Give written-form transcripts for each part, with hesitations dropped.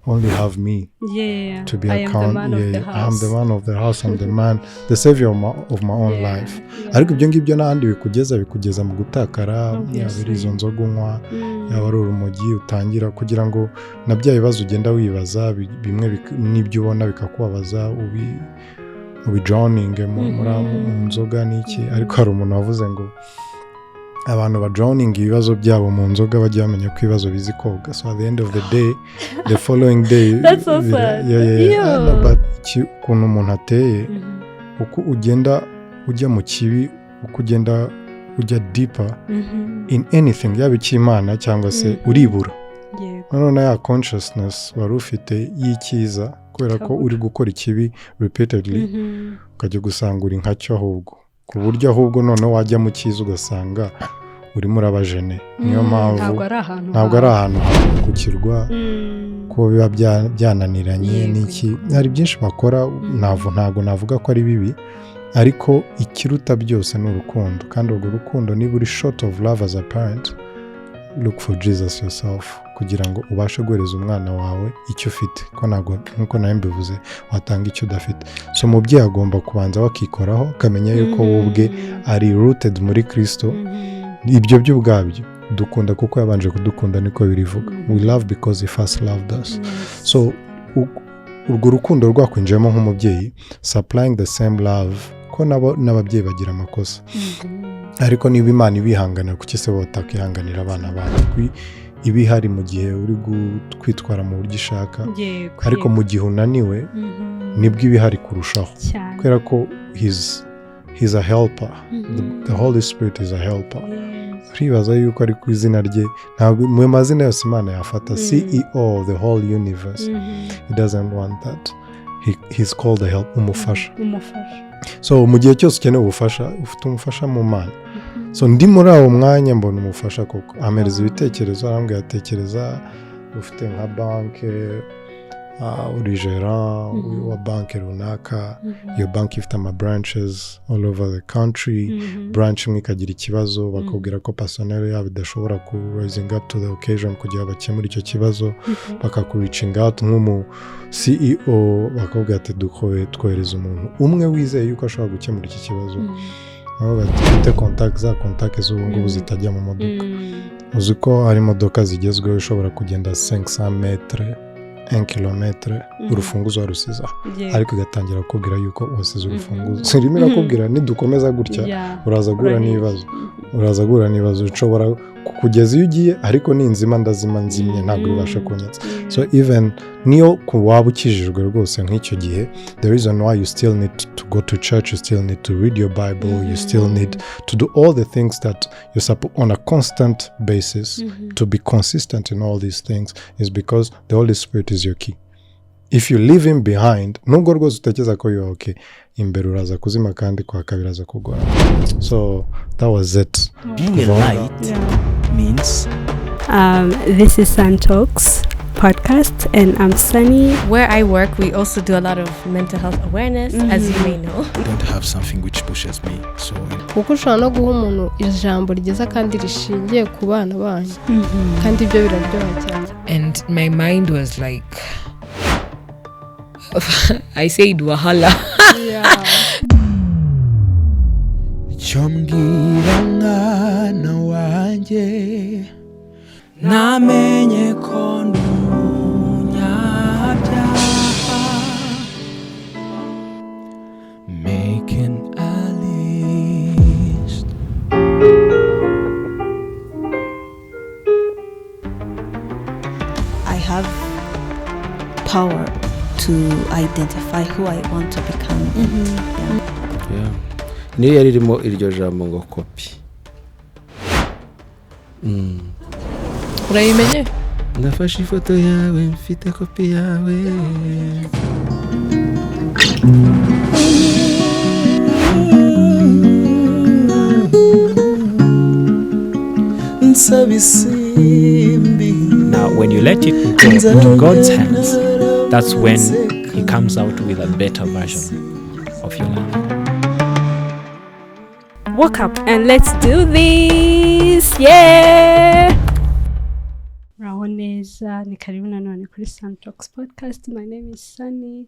only have me to be account. I am the man of the house. I'm the man, the savior of my own life. Ariko ibyo ngibyo n'ahandi bikugeza mu gutakara, yaba izo nzoga unywa, yaba ari urumogi utangira kugira ngo na bya bibazo ugenda wibaza bimwe n'ibyo ubona bikakubabaza ubi drowning mu nzoga n'iki. Ariko hari umuntu wavuze ngo abantu ba drowning ibibazo byabo mu nzoga bajya bamenya ko ibibazo bizi koga. So at the end of the day, the following day, that's so sad. But ukuntu umuntu ateye, uko ugenda ujya mu kibi, uko ugenda ujya deeper in anything, yaba icy'Imana cyangwa se uribura. None ya consciousness wari ufite y'icyiza kubera ko uri gukora ikibi repeatedly, ukajya gusanga uri nkacyo ahubwo, ku buryo ahubwo none wajya mu cyiza ugasanga urimo urabajene. Niyo mpamvu ntabwo ari ahantu kukirwa ko biba byananiranye n'iki. Hari byinshi bakora, ntabwo navuga ko ari bibi, ariko ikiruta byose ni urukundo. Kandi urwo rukundo niba uri short of love as a parent, look for Jesus yourself kugira ngo ubashe guhereza umwana wawe icyo ufite, ko ntabwo nkuko nawe mbivuze watanga icyo udafite. So umubyeyi agomba kubanza wakikoraho akamenya yuko wowe ubwe ari rooted muri Kristo. Ibyo byo ubwabyo dukunda kuko yabanje kudukunda, niko birivuga. We love because he first loved us. So urwo rukundo rwakwinjiyemo nk'umubyeyi, supplying the same love, ko n'ababyeyi bagira amakosa. Ariko niba Imana ibihangana, kuki se batakihanganira abana bawe? Iba ihari mu gihe uri kwitwara mu buryo ishaka, ariko mu gihe unaniwe nibwo iba ihari kurushaho, kubera ko he's a helper. The Holy Spirit is a helper. Turibaza yuko ari ku izina rye, ntabwo mu mazina yose Imana yafata CEO of the whole universe. He doesn't want that. He's called a help, umufasha. So mu gihe cyose ukeneye ubufasha, ufite umufasha mu Mana. So ndi muri awo mwanya mbona umufasha koko amereza ibitekerezo, arambwira atekereza ufite nka banke, uri gerant wa banke runaka, iyo banke ifite ama branches all over the country. Branch imwe ikagira ikibazo, bakubwira ko personnel yabo idashobora ku rising up to the occasion kugira bakemure icyo kibazo, bakakureaching out nk'umu CEO, bakubwira ati twohereza umuntu umwe wizeye yuko ashobora gukemura iki kibazo. aho bafite contact z'ubu ngubu zitajya mu modoka. Uzi ko hari imodoka zigezweho ushobora kugenda 500 metre 1 kilometre urufunguzo warusiza, ariko igatangira kubwira yuko wasize urufunguzo. Rimwe nakubwira nidukomeza gutya uraza guhura n'ibibazo ushobora kugeza iyo ugiye, ariko ni inzima ndazima nzimye ntabwo ibasha kunyatsa. So even niyo waba ukijijwe rwose nk'icyo gihe, the reason why you still need to go to church, you still need to read your Bible, you still need to do all the things that you're supposed on a constant basis to be consistent in all these things, is because the Holy Spirit is your key. If you leave him behind, nubwo rwose utekereza ko you're okay, imbere uraza kuzima kandi kwa kabiri aza kugora. So that was it. Being a light means this is Sun Talks podcast, and I'm Sunny. Where I work, we also do a lot of mental health awareness, as you may know. I don't have something which pushes me, so kuko ushobora no guha umuntu ijambo ryiza kandi rishingiye ku bana banyu, kandi ibyo biraryoha cyane. And my mind was like I said wahala. Yeah. Chombwira mwana wanjye namenye ko ntunyabyaha, making a list. I have power to identify who I want to become. Yeah. Niyo yari irimo iryo jambo ngo kopi. Urayimenye? Nafashe ifoto yawe mfite kopi yawe. Now when you let it go into God's hands, that's when he comes out with a better version of your life. Wake up and let's do this. Yeah. Raho neza. neza, ni karibu nanone kuri Santox podcast. My name is Sunny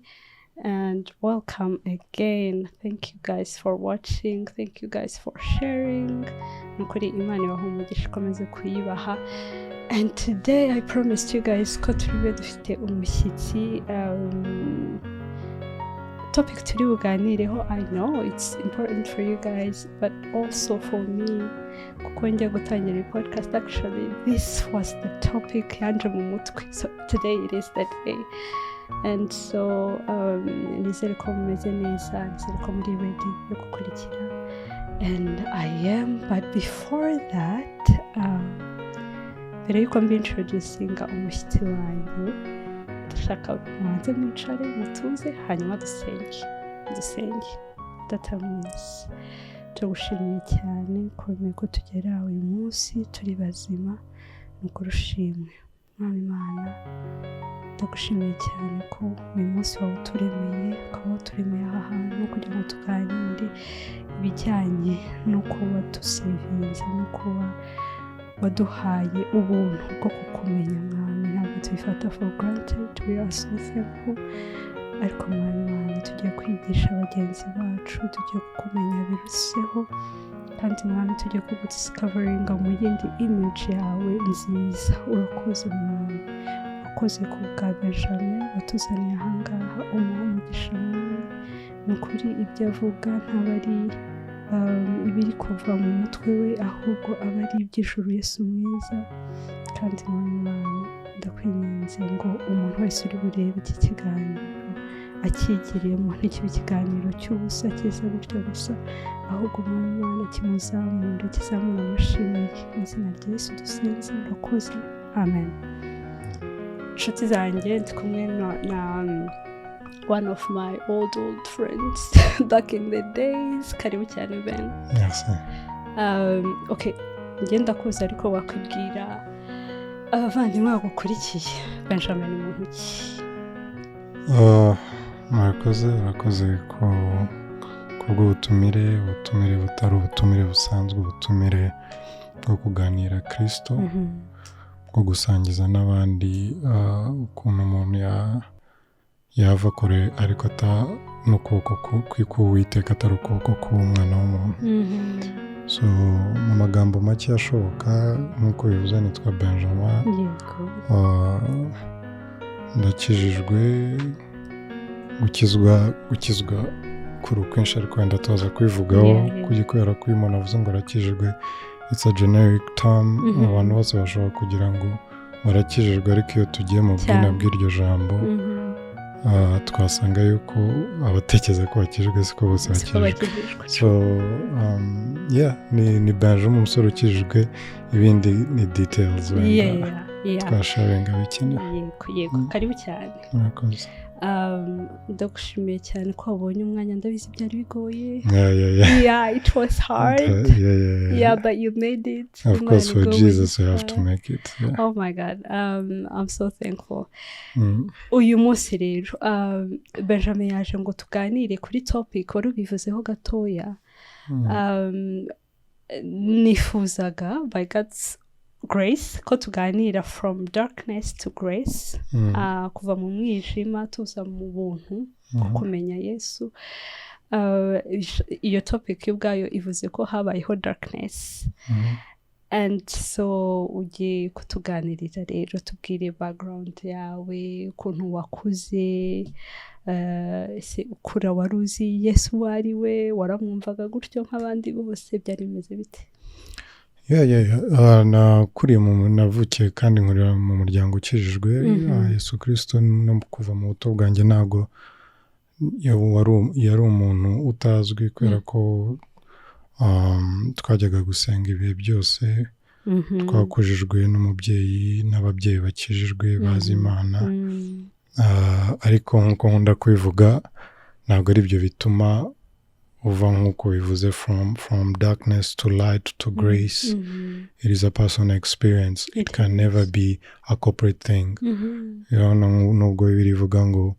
and welcome again. Thank you guys for watching, thank you guys for sharing. Nukuri Imana ibaha umugisha ikomeze kuyibaha. And today I promised you guys ko turibe dufite umushyitsi. Topic turi buganireho, I know it's important for you guys but also for me, kuko njya gutangira podcast. Actually this was the topic yanje mu mutwe, so today it is that day. And so nizere ko mumeze neza, nizere ko muri ready yo gukurikira, and I am. But before that, mbere yuko mbintroducinga umushyitsi wanjye, ndashaka mubanze mwicare mutuze hanyuma dusenge. Data mwiza, tugushimiye cyane kubera ko tugera uyu munsi turi bazima, nukurushimwe Mwami Imana. Ndagushimiye cyane ko uyu munsi wawuturemeye, ukaba wawuturemeye aha hantu kugira ngo tuganire ibijyanye no kuba dusevinze, no kuba waduhaye ubuntu bwo kukumenya Mwami. Ntabwo tubifata for granted, we are so thankful. Ariko Mwami Imana, tugiye kwigisha bagenzi bacu, tugiye kukumenya biruseho, kandi Mwami tugiye kugudiscoveringa mu yindi image yawe nziza. Urakoze Mwami, urakoze ku bwa Benjamin watuzaniye ahangaha, umuha umugisha Mwami. Ni ukuri ibyo avuga ntaba ari ibiri kuva mu mutwe we, ahubwo aba ari iby'ijuru. Yesu mwiza, kandi Mwami Imana ndakwinginze ngo umuntu wese uri burebe iki kiganiro akigiremo ntikibe ikiganiro cy'ubusa kiza gutyo gusa, ahubwo Mwami Imana kimuzamura, kizamura amashimwe. Mu izina rya Yesu dusenze, urakoze, amen. Inshuti zanjye, ndi kumwe na one of my old friends back in the days. Karibu cyane Ben. Yes. Okay, ngenda kuza ariko wakwibwira abavandimwe bagukurikiye Benjamin ni muntu ki? Murakoze kubw'ubutumire butari ubutumire busanzwe, ubutumire bwo kuganira Kristo, bwo gusangiza n'abandi ukuntu umuntu yava kure ariko n'ukuboko kw'Uwiteka atari ukuboko k'umwana w'umuntu. So mu magambo make ashoboka, nk'uko bivuze, nitwa Benjamin. Ndakijijwe, gukizwa kuri ukwinshi, ariko wenda tuza kwivugaho kubera ko uyu muntu avuze ngo arakijijwe, it's a generic term. Abantu bose bashobora kugira ngo barakijijwe, ariko iyo tugiye mu bwina bw'iryo jambo twasanga yuko abatekereza ko bakijijwe siko bose bakijijwe. So ni Benjamin, umusore ukijijwe, ibindi ni details wenda twasharinga bikeneye. Yego, karibu cyane. Murakoze. Ndagushimiye cyane ko wabonye umwanya, ndabizi byari bigoye. Yeah, it was hard. Yeah, but you made it. Of course, for Jesus you have to make it. Oh my God, I'm so thankful. Uyu munsi rero Benjamin yaje ngo tuganire kuri topic wari ubivuzeho gatoya. Nifuzaga by God's grace ko tuganira from darkness to grace, kuva mu mwijima tuza mu buntu, kumenya Yesu. Iyo topic y'ubwayo ivuze ko habayeho darkness, and so ugiye kutuganirira rero, tubwire background yawe, ukuntu wakuze, ukura wari uzi Yesu wari we, waramwumvaga gutyo nk'abandi bose, byari bimeze bite? Nakuriye navukiye kandi nkurira mu muryango ukijijwe. Yesu Kristo no kuva mu buto bwanjye ntabwo yari umuntu utazwi, kubera ko twajyaga gusenga ibihe byose. Twakujijwe n'umubyeyi n'ababyeyi bakijijwe bazi Imana, ariko nk'uko nkunda kubivuga, ntabwo ari byo bituma uva nk'uko bivuze from darkness to light to grace. It is a personal experience. It can never be a corporate thing. Nubwo bivuga ngo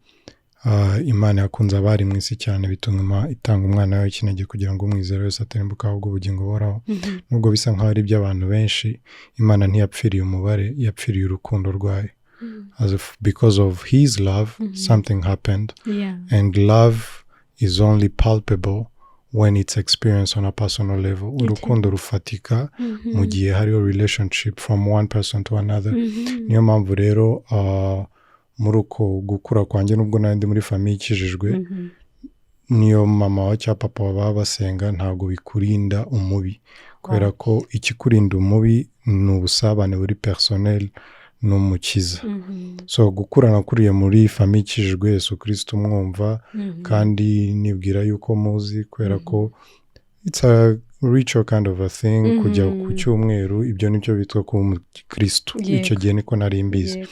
Imana yakunze abari mu isi cyane bituma itanga umwana wayo w'ikinege kugira ngo umwizera wese atembuka ahubwo ubugingo buhoraho. Nubwo bisa nk'aho ari iby'abantu benshi, Imana ntiyapfiriye umubare, yapfiriye urukundo rwayo. As if because of his love, something happened. And love is only palpable when it's experienced on a personal level. Urukundo rufatika mu gihe hariho relationship from one person to another. Niyo mpamvu rero muri uko gukura kwanjye nubwo nandi muri famille ikijijwe, niyo mama wa cyangwa papa baba basenga ntabwo bikurinda umubi, kubera ko ikikurinda umubi ni ubusabane buri personnel n'umukiza. So gukura nakuriye muri famille ikijijwe Yesu Kristo umwumva, kandi nibwira yuko muzi kubera ko it's a ritual kind of a thing, kujya ku cyumweru, ibyo nibyo bitwa ku Kristo. Icyo gihe niko nari mbizi.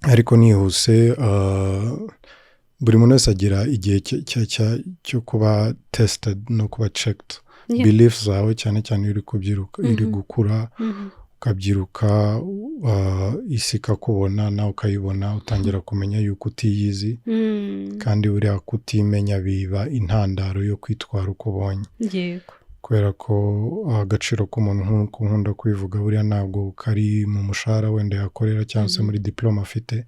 Ariko nihuse buri muntu wese agira igihe cyo kuba tested no kuba checked. Beliefs zawe cyane cyane uri kubyiruka, iri gukura, ukabyiruka, isi ikakubona nawe ukayibona, utangira kumenya yuko utiyizi, kandi buriya kutimenya biba intandaro yo kwitwara uko ubonye. Kubera ko agaciro k'umuntu nk'uko nkunda kubivuga buriya ntabwo kari mu mushahara wenda yakorera cyangwa se muri diploma afite,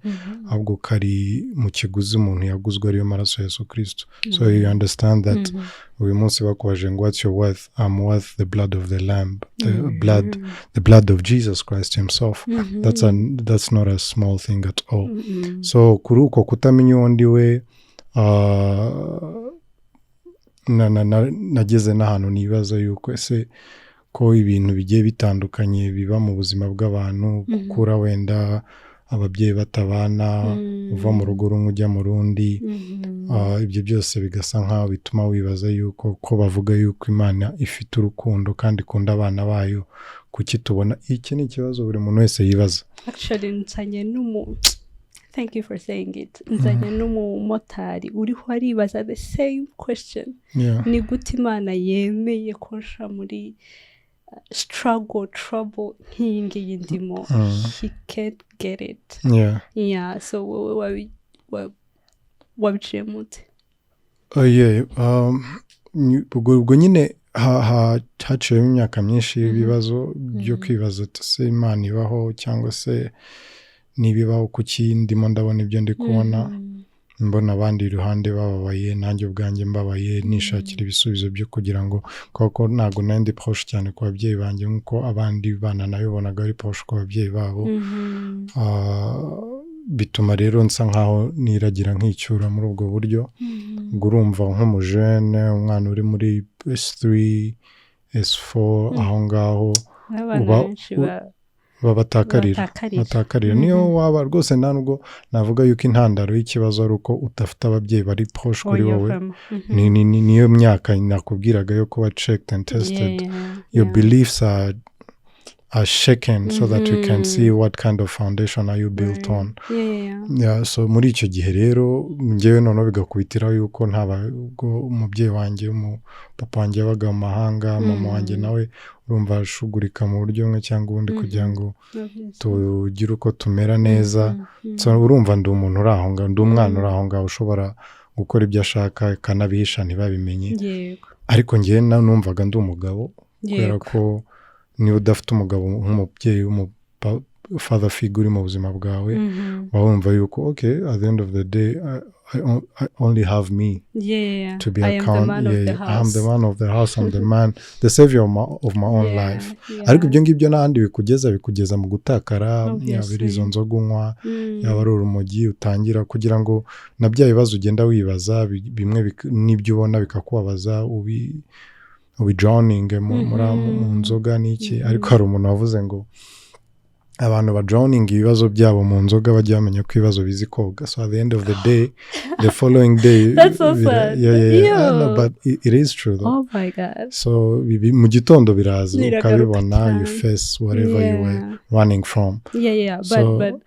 ahubwo kari mu kiguzi umuntu yaguzwe ariyo maraso ya Yesu Kristo. So you understand that uyu munsi bakubaje ngo what's your worth? I'm worth the blood of the lamb, the blood of Jesus Christ himself. That's not a small thing at all. So kuri uko kutamenya undi we nageze n'ahantu nibaza yuko ese ko ibintu bigiye bitandukanye biba mu buzima bw'abantu, gukura wenda ababyeyi batabana, uva mu rugo rumwe ujya mu rundi, ibyo byose bigasa nk'aho bituma wibaza yuko ko bavuga yuko Imana ifite urukundo kandi ikunda abana bayo, kuki tubona iki ni ikibazo buri muntu wese yibaza. Actually nsanye thank you for saying it. Nzanye n'umumotari uriho aribaza the same question. Ni gute Imana yemeye konsha muri struggle, trouble nk'iyi ngiyi ndimo. He can't get it. So wabiciye mute? Ubwo nyine haciyemo imyaka myinshi ibibazo byo kwibaza se Imana ibaho cyangwa se nibibaho kuki ndimo ndabona ibyo ndi kubona, mbona abandi iruhande bababaye, nanjye ubwanjye mbabaye, nishakira ibisubizo byo kugira ngo koko ntago nandi proche cyane ku babyeyi banjye nk'uko abandi bana nabibonaga ari proche ku babyeyi babo. Bituma rero nsa nkaho niragira nk'icyura muri ubwo buryo. Urumva nk'umujene, umwana uri muri S3 S4 aho ngaho batakarira niyo waba rwose ntabwo navuga yuko intandaro y'ikibazo ari uko udafite ababyeyi bari proche kuri wowe. Niyo myaka nakubwiraga yo kuba checked and tested. Your beliefs are shaken so that we can see what kind of foundation are you built on. So muri icyo gihe rero njyewe noneho bigakubitiraho yuko ntabwo umubyeyi wanjye, papa wanjye yabaga mu mahanga, mama wanjye nawe urumva ashugurika mu buryo bumwe cyangwa ubundi kugira ngo tugire uko tumera neza. So urumva ndi umuntu uri aho ngaho, ndi umwana uri aho ngaho ushobora gukora ibyo ashaka akanabihisha ntibabimenye. Ariko njyewe numvaga ndi umugabo, kubera ko niba udafite umugabo nk'umubyeyi father figure mu buzima bwawe, wumva yuko okay, at the end of the day I only have me to be accountable. I'm the man of the house. I'm the man, the savior of my own life. Ariko ibyo ngibyo n'ahandi bikugeza mu gutakara, yaba ari izo nzoga unywa, yaba ari urumogi utangira kugira ngo na bya bibazo ugenda wibaza bimwe n'ibyo ubona bikakubabaza drowning mu nzoga n'iki. Ariko hari umuntu wavuze ngo abantu ba drowning ibibazo byabo mu nzoga bajya bamenya ko ibibazo bizi koga. So at the end of the day, the following day, that's so sad. No, but it is true though. Oh my God. So mu gitondo biraza ukabibona, you face whatever you were running from. But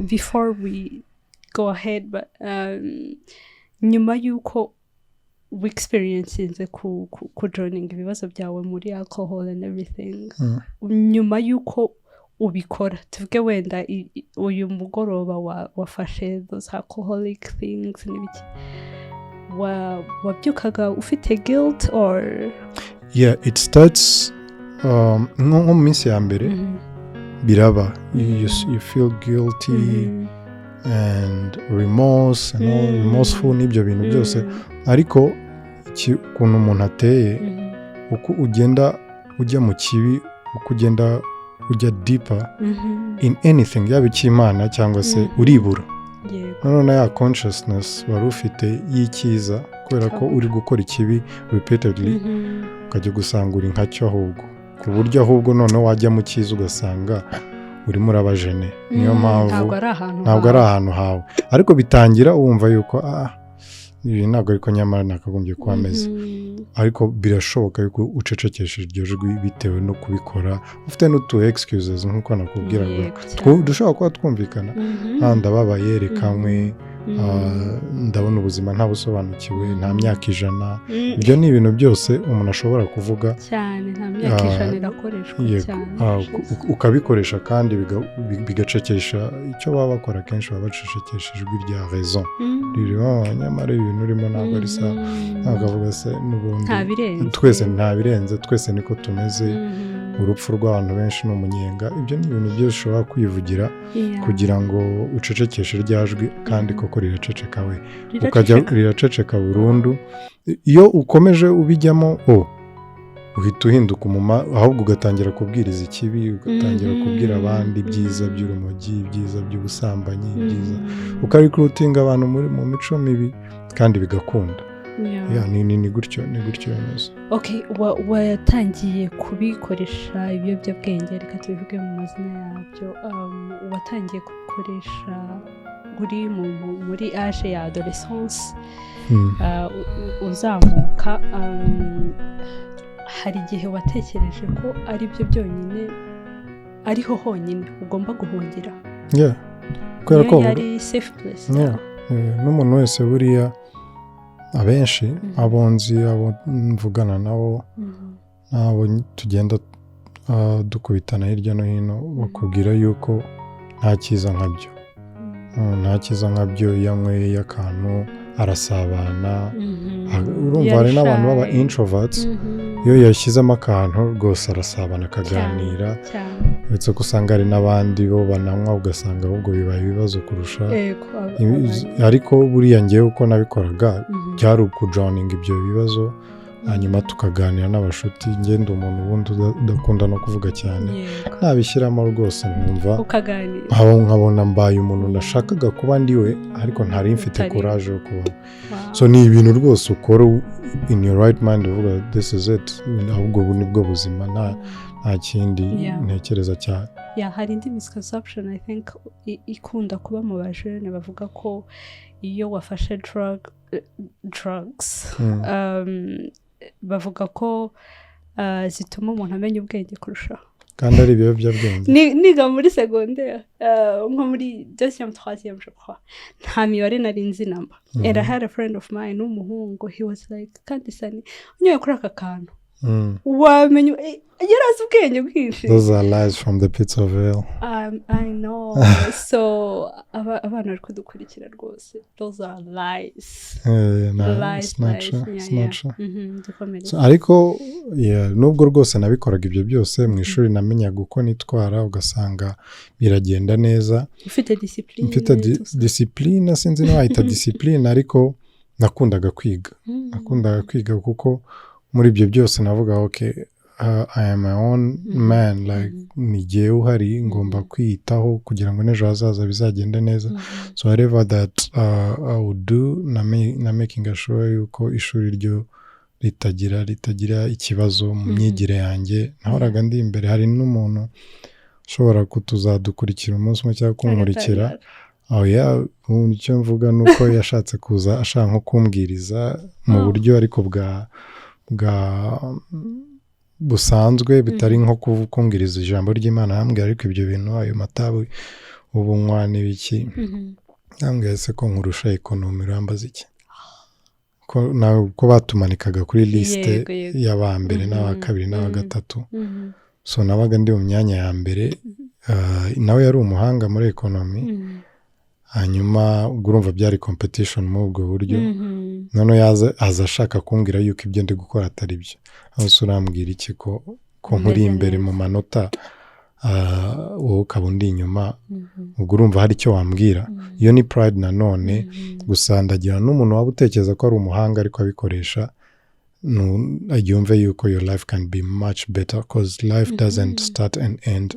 before we go ahead, but nyuma yuko we experiences ku joining ibibazo byawe muri alcohol and everything, nyuma yuko ubikora tuvuge wenda uyu mugoroba wafashe those alcoholic things n'ibiki wabyukaga ufite guilt or yeah it starts nko mu minsi ya mbere biraba you feel guilty and remorse and all remorseful n'ibyo bintu byose ariko ukuntu umuntu ateye uko ugenda ujya mu kibi uko ugenda ujya deeper in anything yaba icy'Imana cyangwa se uribura none ya consciousness wari ufite y'icyiza kubera ko uri gukora ikibi repeatedly ukajya gusanga uri nkacyo ahubwo ku buryo ahubwo noneho wajya mu cyiza ugasanga urimo urabajene niyo mpamvu ntabwo ari ahantu hawe ariko bitangira wumva yuko ibi ntabwo ariko nyamara nakagombye kuba ameze ariko birashoboka yuko ucecekesheje iryo jwi bitewe no kubikora ufite n'utu excuses nk'uko nakubwiraga dushobora kuba twumvikana ndababaye yerekanywe ndabona ubuzima ntabusobanukiwe nta myaka 100 ibyo ni ibintu byose umuntu ashobora kuvuga cyane nta myaka 100 irakoreshwa cyane ukabikoresha kandi bigacekesha icyo baba bakora kenshi baba bacecekesha ijwi rya raison ririho nyamara ibintu urimo ntabwo ari sawa ntabwo avuga se n'ubundi twese ntabirenze twese niko tumeze urupfu rw'abantu benshi n'umunyenga ibyo ni ibintu byose ushobora kwivugira kugira ngo ucecekeshe rya jwi kandi koko riraceceka we ukajya riraceceka burundu iyo ukomeje ubijyamo uhita uhinduka ahubwo ugatangira kubwiriza ikibi ugatangira kubwira abandi ibyiza by'urumogi ibyiza by'ubusambanyi ibyiza ukarikrutinga abantu mu mico mibi kandi bigakunda ni gutyo bimeze okay watangiye kubikoresha ibiyobyabwenge reka tubivuge mu mazina yabyo watangiye kubikoresha uri muri age ya adolescence uzamuka hari igihe watekereje ko ari byo byonyine ariho honyine ugomba guhungira kubera ko yari safe place n'umuntu wese buriya abenshi abonzi abo mvugana nabo nabo tugenda dukubitana hirya no hino bakubwira yuko nta cyiza nkabyo yanyweye akantu arasabana urumva hari n'abantu baba introverts iyo yashyizemo akantu rwose arasabana akaganira uretse ko usanga hari n'abandi bo bananywa ugasanga ahubwo bibaye ibibazo kurusha ariko buriya ngewe uko nabikoraga byari ukujoininga ibyo bibazo hanyuma tukaganira n'abashuti ngenda umuntu ubundi udakunda no kuvuga cyane nabishyiramo rwose nkumva nkabona mbaye umuntu nashakaga kuba ndiwe ariko ntari mfite courage yo kuba so ni ibintu rwose ukora in your right mind uvuga this is it ahubwo ubu nibwo buzima nta kindi ntekereza cyane hari indi misconception I think ikunda kuba mu bajene bavuga ko iyo wafashe drugs bavuga ko zituma umuntu amenya ubwenge kurushaho kandi ari ibiyobyabwenge niga muri secondaire nko muri deuxième troisième je crois nta mibare nari nzi namba and I had a friend of mine w'umuhungu he was like kandi sani unyoye kuri aka kantu wamenye yarazi ubwenge bwinshi those are lies from the pits of hell I know so abana bari kudukurikira rwose those are lies ariko nubwo rwose nabikoraga ibyo byose mu ishuri namenyaga uko nitwara ugasanga biragenda neza ufite discipline sinzi niba wahita discipline ariko nakundaga kwiga kuko muri ibyo byose navuga okay I am my own man like nigiye uhari ngomba kwiyitaho kugira ngo n'ejo hazaza bizagende neza so whatever that I would do na making sure yuko ishuri ryo ritagira ikibazo mu myigire yanjye nahoraga ndi imbere hari n'umuntu ushobora kutuzadukurikira umunsi umwe cyangwa kunkurikira icyo mvuga nuko yashatse kuza ashaka nko kumbwiriza mu buryo ariko bwa busanzwe bitari nko kumbwiriza ijambo ry'Imana yambwiye ariko ibyo bintu ayo matabu ubunywa n'ibiki yambwiye se ko nkurusha ekonomi urambaza iki ko batumanikaga kuri liste y'abambere n'abakabiri n'abagatatu so nabaga ndi mu myanya ya mbere. Nawe yari umuhanga muri economy, hanyuma urumva byari competition muri ubwo buryo. None aza ashaka kumbwira yuko ibyo ndi gukora atari byo. Aho urambwira iki ko nkuri imbere mu manota, wowe ukaba undi inyuma, ubwo urumva hari icyo wambwira. Iyo ni pride nanone, gusa ndagira n'umuntu waba utekereza ko ari umuhanga ariko abikoresha, yumve yuko your life can be much better, because life doesn't start and end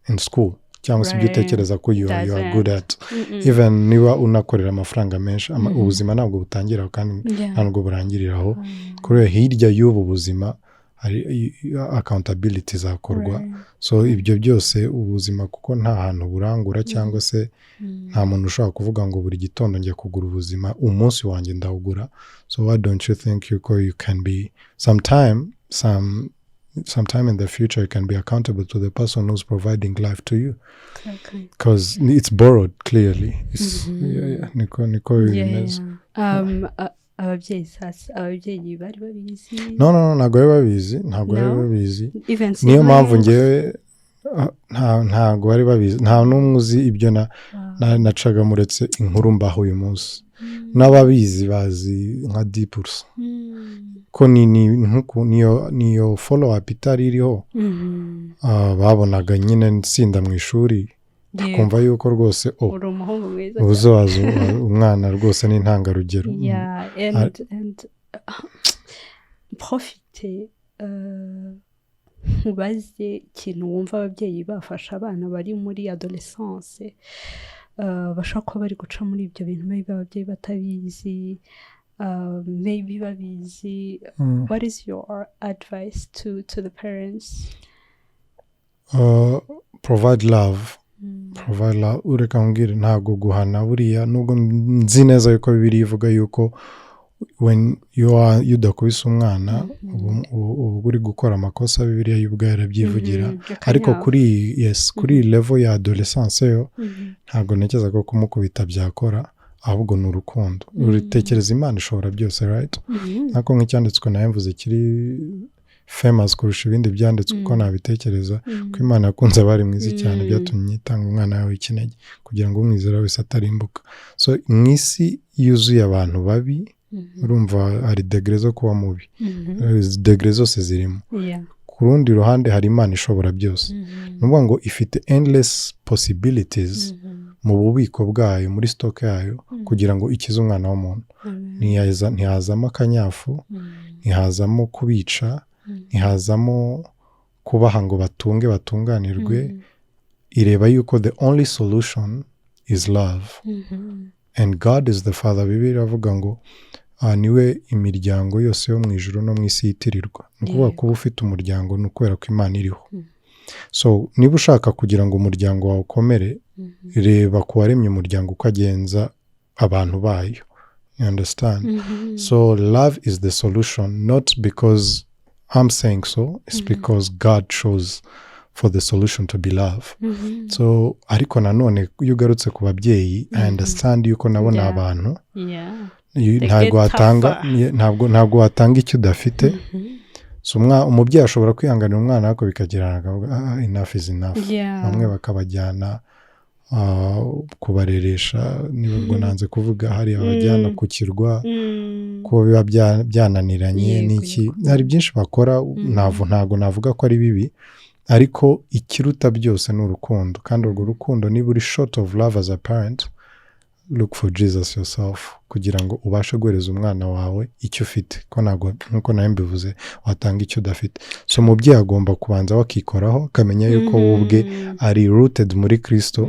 in school. Cyangwa se ibyo utekereza ko you are good at. Even niba unakorera amafaranga menshi, ubuzima ntabwo butangiraho kandi ntabwo burangiriraho. Kuri hirya y'ubu buzima hari accountability zakorwa. So ibyo byose ubuzima, kuko nta hantu burangura, cyangwa se nta muntu ushobora kuvuga ngo buri gitondo njya kugura ubuzima, umunsi wanjye ndawugura. So why don't you think you can be sometime in the future you can be accountable to the person who's providing life to you, because it's borrowed clearly. Niko bimeze. Ababyeyi bari babizi? No, ntabwo bari babizi. Niyo mpamvu ngewe ntabwo bari babizi. Nta n'umwe uzi ibyo nacaga muretse inkuru mbaho uyu munsi. N'ababizi bazi nka 10%. Ko niyo follow up itari iriho. Babonaga nyine nsinda mu ishuri, kumva yuko rwose uri umuhungu mwiza, ubuzobaza umwana rwose ni intangarugero. And profite mubaze ikintu wumva ababyeyi bafasha abana bari muri adolescence, bashobora kuba bari guca muri ibyo bintu, maybe ababyeyi batabizi, maybe babizi. What is your advice to the parents? Provide love. Ureka mbwira, ntabwo guhana buriya, nubwo nzi neza yuko Bibiliya ivuga yuko when you udakubise umwana uba uri gukora amakosa. Bibiliya y'ubwayo yarabyivugira. Ariko kuri level ya adolescence yo ntabwo ntekereza ko kumukubita byakora, ahubwo ni urukundo. Uritekereza Imana ishobora byose, right? Nako nk'icyanditswe nawe mvuze kiri famous kurusha ibindi byanditswe, uko nabitekereza ko Imana yakunze abari mwiza cyane, byatumye itanga umwana wawe w'ikinege kugira ngo umwizera wese atarimbuka. So mu isi yuzuye abantu babi, urumva hari degree zo kuba mubi. Degree zose zirimo. Ku rundi ruhande hari Imana ishobora byose. Nuvuga ngo ifite endless possibilities mu bubiko bwayo, muri stock yayo, kugira ngo ikize umwana w'umuntu. Ntihazamo akanyafu, ntihazamo kubica, ntihazamo kubaha ngo batunganirwe. Ireba yuko the only solution is love. And God is the Father. Bibiliya avuga ngo niwe imiryango yose yo mu ijuru no mu isi yitirirwa. Ni ukuvuga kuba ufite umuryango ni ukubera ko Imana iriho. So niba ushaka kugira ngo umuryango wawe ukomere, reba ku waremye umuryango uko agenza abantu bayo. You understand? So love is the solution, not because I'm saying so, it's because God chose for the solution to be love. So ariko nanone iyo ugarutse ku babyeyi, I understand yuko nabo ni abantu. Ntabwo watanga icyo udafite. So umubyeyi ashobora kwihanganira umwana ariko bikagirana akavuga enough is enough. Bamwe bakabajyana kubareresha, nibwo nanze kuvuga, hari abajyana ku kirwa ko biba byananiranye n'iki. Hari byinshi bakora, ntabwo navuga ko ari bibi, ariko ikiruta byose ni urukundo. Kandi urwo rukundo, niba uri short of love as a parent, look for Jesus yourself, kugira ngo ubashe guhereza umwana wawe icyo ufite. Ko nkuko nawe mbivuze, watanga icyo udafite. So umubyeyi agomba kubanza wakikoraho, akamenya yuko wowe ubwe ari rooted muri Kristo.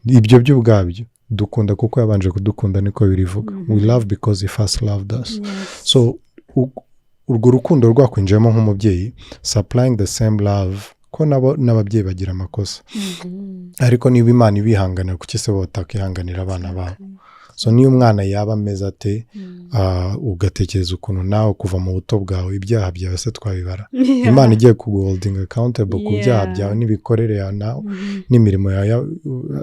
Ibyo byo ubwabyo dukunda kuko yabanje kudukunda, niko birivuga. We love because he first loved us. So urwo rukundo rwakwinjiyemo nk'umubyeyi, supplying the same love, ko n'ababyeyi bagira amakosa. Ariko niba Imana ibihanganira, kuki se batakihanganira abana babo? So niyo umwana yaba ameze ate, ugatekereza ukuntu nawe kuva mu buto bwawe ibyaha byawe se twabibara. Imana igiye kuguholding accountable ku byaha byawe n'ibikorere yawe nawe n'imirimo yawe.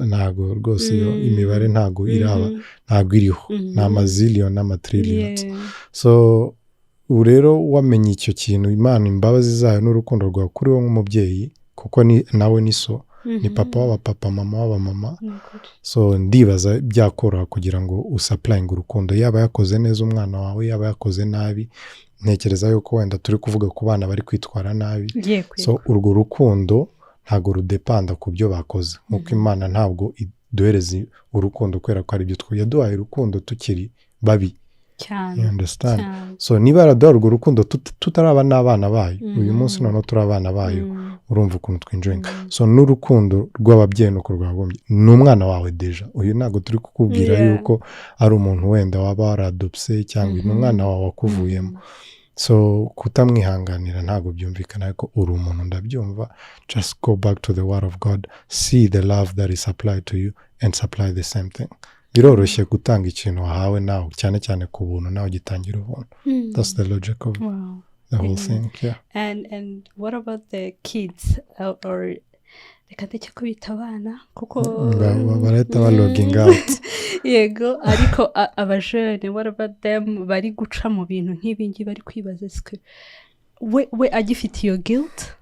Ntago rwose iyo imibare ntago iriho, ni amazillion n'amatrillions. So ubu rero wamenye icyo kintu, Imana imbabazi zayo n'urukundo rwawe kuri wowe nk'umubyeyi, kuko nawe ni so, ni papa w'abapapa, mama w'abamama. So ndibaza byakoroha kugira ngo usapurayinge urukundo, yaba yakoze neza umwana wawe, yaba yakoze nabi. Ntekereza yuko wenda turi kuvuga ku bana bari kwitwara nabi. So urwo rukundo ntabwo rudepanda ku byo bakoze, nk'uko Imana ntabwo iduhereza urukundo kubera ko ari byo yaduhaye urukundo tukiri babi. You understand? So niba yaraduha urwo rukundo tutaraba n'abana bayo, uyu munsi noneho turi abana bayo, urumva ukuntu twinjoyinga. So n'urukundo rw'ababyeyi nuko rwagombye, ni umwana wawe deja. Uyu ntabwo turi kukubwira yuko ari umuntu wenda waba waradopse cyangwa ni umwana wawe wakuvuyemo. So kutamwihanganira ntabwo byumvikana, ariko uri umuntu ndabyumva. Just go back to the word of God, see the love that is applied to you and supply the same thing. Biroroshye gutanga ikintu wahawe nawe, cyane cyane ku buntu, nawe gitangira ubuntu. That's the logic of the whole thing. Yeah. And what about the kids or reka ndeke kubita abana kuko barahita balogging out. Yego, ariko abajene, what about them bari guca mu bintu nk'ibi ngibi, bari kwibaza sike we agifite iyo guilt,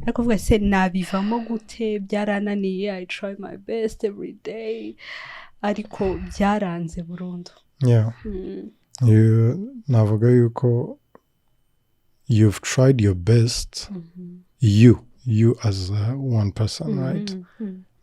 ariko kuvuga se nabivamo gute, byarananiye, I try my best every day, ariko byaranze burundu. Yeah. Navuga yuko you've tried your best, you as one person, right?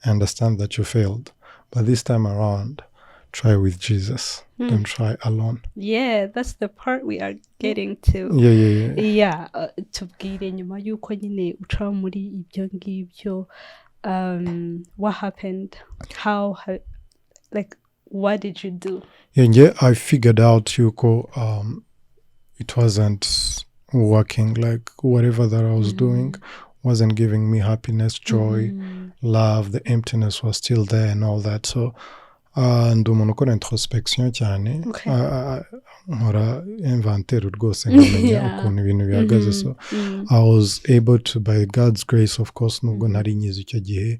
I understand that you failed, but this time around, try with Jesus. Don't try alone. Yeah, that's the part we are getting to. Yeah, tubwire nyuma yuko nyine uca muri ibyo ngibyo, what happened? How like, what did you do? Yeah, I figured out yuko it wasn't working, like whatever that I was doing wasn't giving me happiness, joy, love. The emptiness was still there and all that. So ndi umuntu ukora introspection cyane, nkora inventaire rwose, nkamenya ukuntu ibintu bihagaze. So I was able to, by God's grace of course, nubwo ntari nyizi icyo gihe,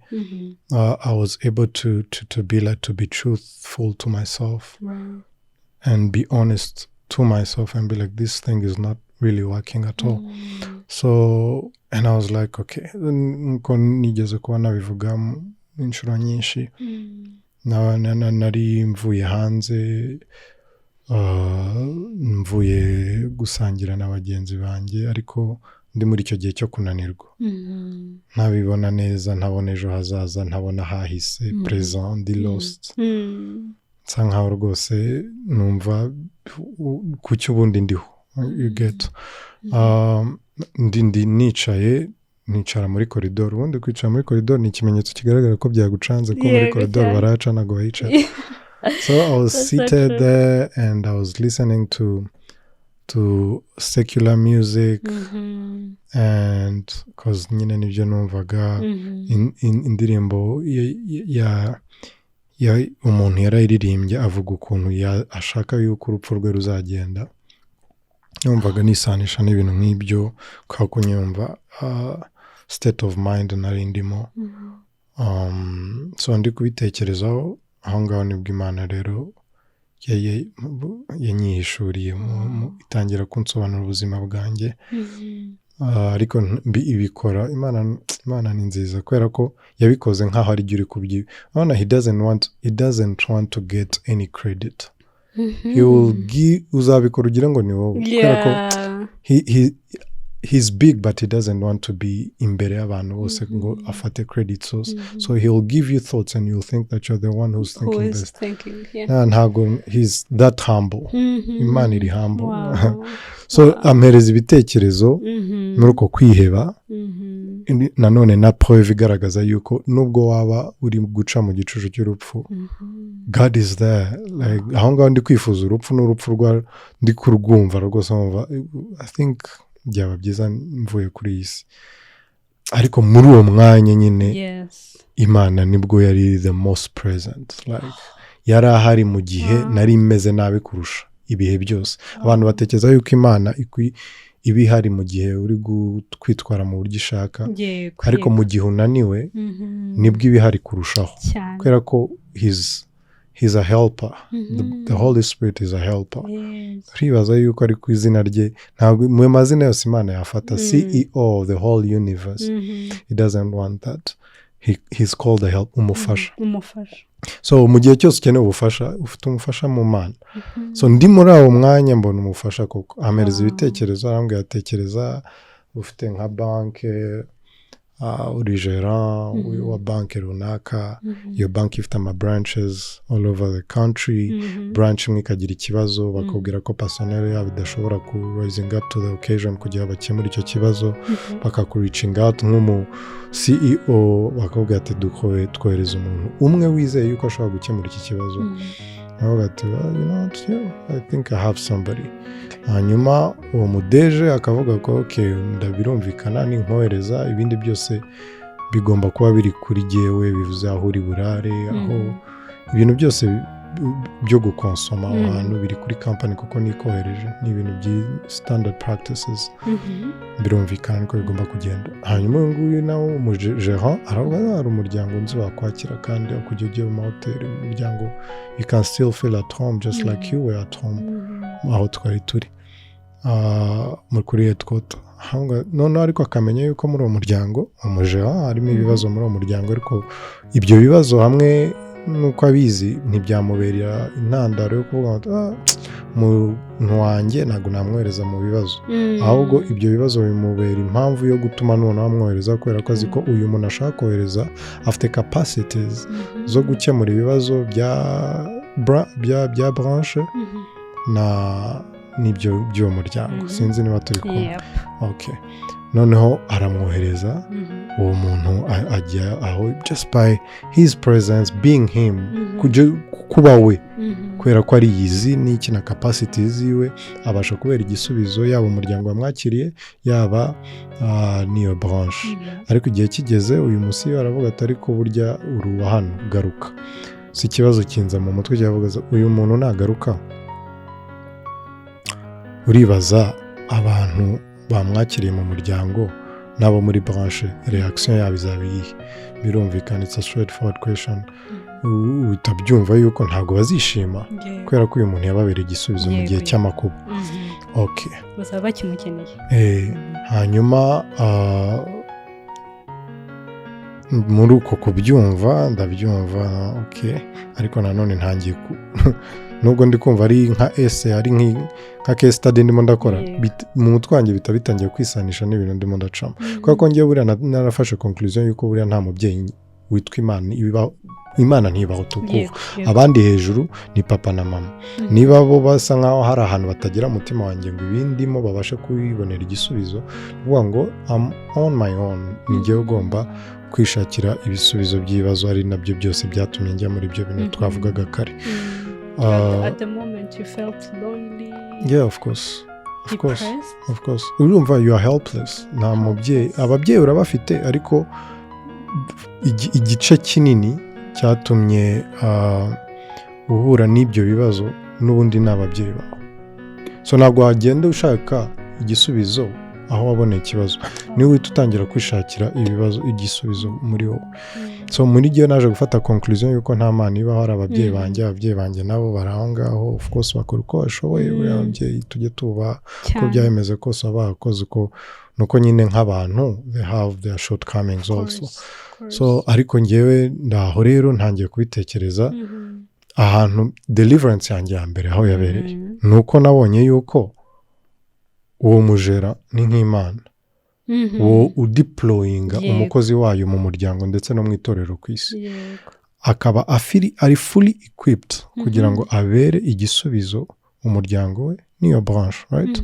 I was able to be like, to be truthful to myself and be honest to myself and be like, this thing is not really working at all. So and I was like, okay, nko nigeze kuba nabivuga inshuro nyinshi, nari mvuye hanze, mvuye gusangira na bagenzi banjye, ariko ndi muri icyo gihe cyo kunanirwa, ntabibona neza, ntabona ejo hazaza, ntabona hahise, present, ndi lost. Nsa nkaho rwose numva kuki ubundi ndiho, you get. Ndi nicara muri koridoro. Ubundi kwicara muri koridoro ni ikimenyetso kigaragara ko byagucanze, ko muri koridoro baraca ntabwo bayicara. So I was seated there and I was listening to secular music, and cause nyine nibyo numvaga, indirimbo ya umuntu yarayiririmbye avuga ukuntu ashaka yuko urupfu rwe ruzagenda. Numvaga nisanisha n'ibintu nk'ibyo, kwa kunyumva state of mind nari ndimo. So ndi kubitekerezaho, aho ngaho nibwo Imana rero yanyihishuriye, itangira kunsobanura ubuzima bwanjye. Ariko ibikora Imana ni nziza, kubera ko yabikoze nk'aho ari uri kubyiba. He doesn't want to get any credit. He will give, uzabikora ugira ngo ni wowe, kubera ko he's big, but he doesn't want to be imbere y'abantu bose ngo afate credit source. So he'll give you thoughts and you'll think that you're the one who's thinking best. Ntago, he's that humble. Imana iri humble. So amhereza ibitekerezo muri uko kwiheba, nanone na preuve igaragaza yuko nubwo waba uri guca mu gicucu cy'urupfu, God is there. Like, aho ngaho ndi kwifuza urupfu n'urupfu rwa ndi kurwumva rwose, I think byaba byiza mvuye kuri iyi si. Ariko muri uwo mwanya nyine Imana nibwo yari the most present, like yari ahari mu gihe nari imeze nabi kurusha ibihe byose. Abantu batekereza yuko Imana iba ihari mu gihe uri kwitwara mu buryo ishaka, ariko mu gihe unaniwe nibwo iba ihari kurushaho, kubera ko he's a helper. The Holy Spirit is a helper. Uribaza yuko ari ku izina rye, ntabwo mu mazina yose Imana yafata CEO of the whole universe. He doesn't want that. He's called a help, umufasha. So mu gihe cyose ukeneye ubufasha ufite umufasha mu Mana. So ndi muri awo mwanya mbona umufasha koko amereza ibitekerezo, arambwira atekereza ufite nka banke, uri gerant wa banke runaka, iyo banke ifite ama branches all over the country, branch imwe ikagira ikibazo bakubwira ko personnel yabo idashobora ku rising up to the occasion kugira bakemura icyo kibazo, bakakureaching out nk'umu CEO bakubwira ati dukoye twohereza umuntu umwe wizeye yuko ashobora gukemura iki kibazo. Naho ati I think I have somebody. Hanyuma uwo mudeje akavuga ko okay ndabirumvikana ninkohereza ibindi byose bigomba kuba biri kuri jyewe, bivuze aho uri burare, aho ibintu byose byo gukonsoma ahantu biri kuri company kuko nikohereje, ni ibintu by standard practices. Birumvikana ko bigomba kugenda. Hanyuma nguyu nawo umugerant aravuga ari umuryango nzi wakwakira kandi akujya ugiye mu hotel, umuryango you can still feel at home just like you were at home aho twari turi muri headquarter. None ariko akamenya yuko muri uwo muryango umugerant harimo ibibazo muri uwo muryango, ariko ibyo bibazo hamwe nuko abizi ntibyamubera intandaro yo kuvuga muntu wanjye ntabwo namwohereza mu bibazo, ahubwo ibyo bibazo bimubera impamvu yo gutuma none amwohereza, kubera ko azi ko uyu muntu ashaka kohereza afite capacities zo gukemura ibibazo bya branche n'ibyo by'uwo muryango. Sinzi niba turi kumwe. Okay. Noneho aramwohereza uwo muntu ajya aho just by his presence, being him, kuba we, kubera ko ari yizi n'iki na capacity ziwe abasha kubera igisubizo yaba umuryango wamwakiriye yaba niyo branche. Ariko igihe kigeze uyu musi aravuga ati ariko burya uruwa hano garuka. Si ikibazo kinza mu mutwe cyavuga uyu muntu nagaruka, uribaza abantu bamwakiriye mu muryango nabo muri branche reaction yabo izabiye. Birumvikana it's a straightforward question. Utabyumva yuko ntabwo bazishima kubera ko uyu muntu yababereye igisubizo mu gihe cy'amakuba. Okay. Bazaba bakimukeneye. Hanyuma muri uko kubyumva ndabyumva okay, ariko nanone ntangiye nubwo ndi kumva ari nka essay, ari nka case study ndimo ndakora, mu mutwe wanjye bitangiye kwisanisha n'ibintu ndimo ndacamo, kuko ko ngiye buriya narafashe conclusion yuko buriya nta mubyeyi witwa Imana ntibaho tukuva, abandi hejuru ni papa na mama. Niba bo basa nkaho hari ahantu batagira umutima wanjye ngo ibindimo babashe kubibonera igisubizo, uvuga ngo I'm on my own, ngiye ugomba kwishakira ibisubizo by'ibibazo, ari nabyo byose byatumye njya muri ibyo bintu twavugaga kare. At the moment you felt lonely. Yeah, of course. Urumva you are helpless. Nta mubyeyi, ababyeyi urabafite ariko igice kinini cyatumye uhura n'ibyo bibazo n'ubundi n'ababyeyi bawe. So ntabwo wagenda ushaka igisubizo aho waboneye ikibazo, niwe uhita utangira kwishakira igisubizo muri wowe. So muri gihe naje gufata conclusion yuko nta Mana ibaho, hari ababyeyi banjye nabo baraho ngaho, of course bakora uko bashoboye, buriya ababyeyi tujye tuba ko byahemeze kose abakoze uko nuko nyine nk'abantu they have their shortcomings also. So ariko ngewe ndaho rero ntangiye kubitekereza ahantu deliverance yanjye ya mbere aho yabereye, nuko nabonye yuko uwo mujera ni nk'Imana, uwo udeployinga umukozi wayo mu muryango ndetse no mu itorero ku isi, akaba ari fully equipped kugira ngo abere igisubizo umuryango we niyo branche, right?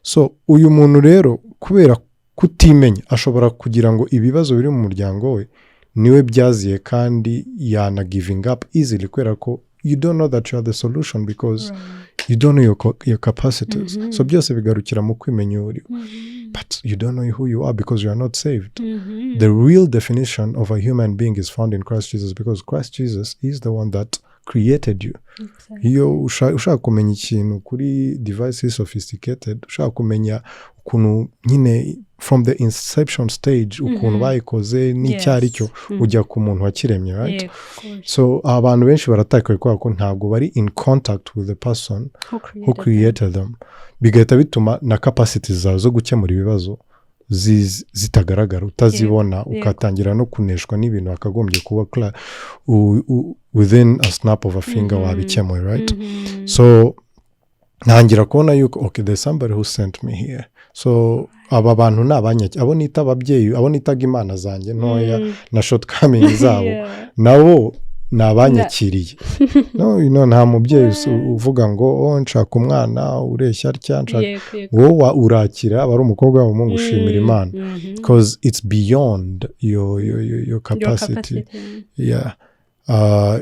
So uyu muntu rero kubera kutimenya ashobora kugira ngo ibibazo biri mu muryango we niwe byaziye kandi yana giving up easily, kubera ko you don't know that you are the solution because you don't know your capacities. So byose bigarukira mu kwimenya uri, but you don't know who you are because you are not saved. The real definition of a human being is found in Christ Jesus, because Christ Jesus is the one that created you. Iyo ushaka kumenya ikintu kuri devices sophisticated, ushaka kumenya ukuntu nyine from the inception stage ukuntu bayikoze n'icyo ari cyo ujya ku muntu wakiremye, right? So abantu benshi baratakaye kubera ko ntabwo bari in contact with the person who created them, bigahita bituma na capacities zawe zo gukemura ibibazo zitagaragara, utazibona, ukatangira no kuneshwa n'ibintu wakagombye kuba clear within a snap of a finger wabikemuye, right? So ntangira kubona yuko okay, there's somebody who sent me here. So aba bantu nabanyaki, abo nita ababyeyi, abo nitaga imana zanjye ntoya na shortcoming zabo nabo nabanyakiriye. No, nta mubyeyi uvuga ngo nshaka umwana ureshya atya, wowe urakira aba ari umukobwa wawe mu gushimira Imana, because it's beyond your capacity. Yeah.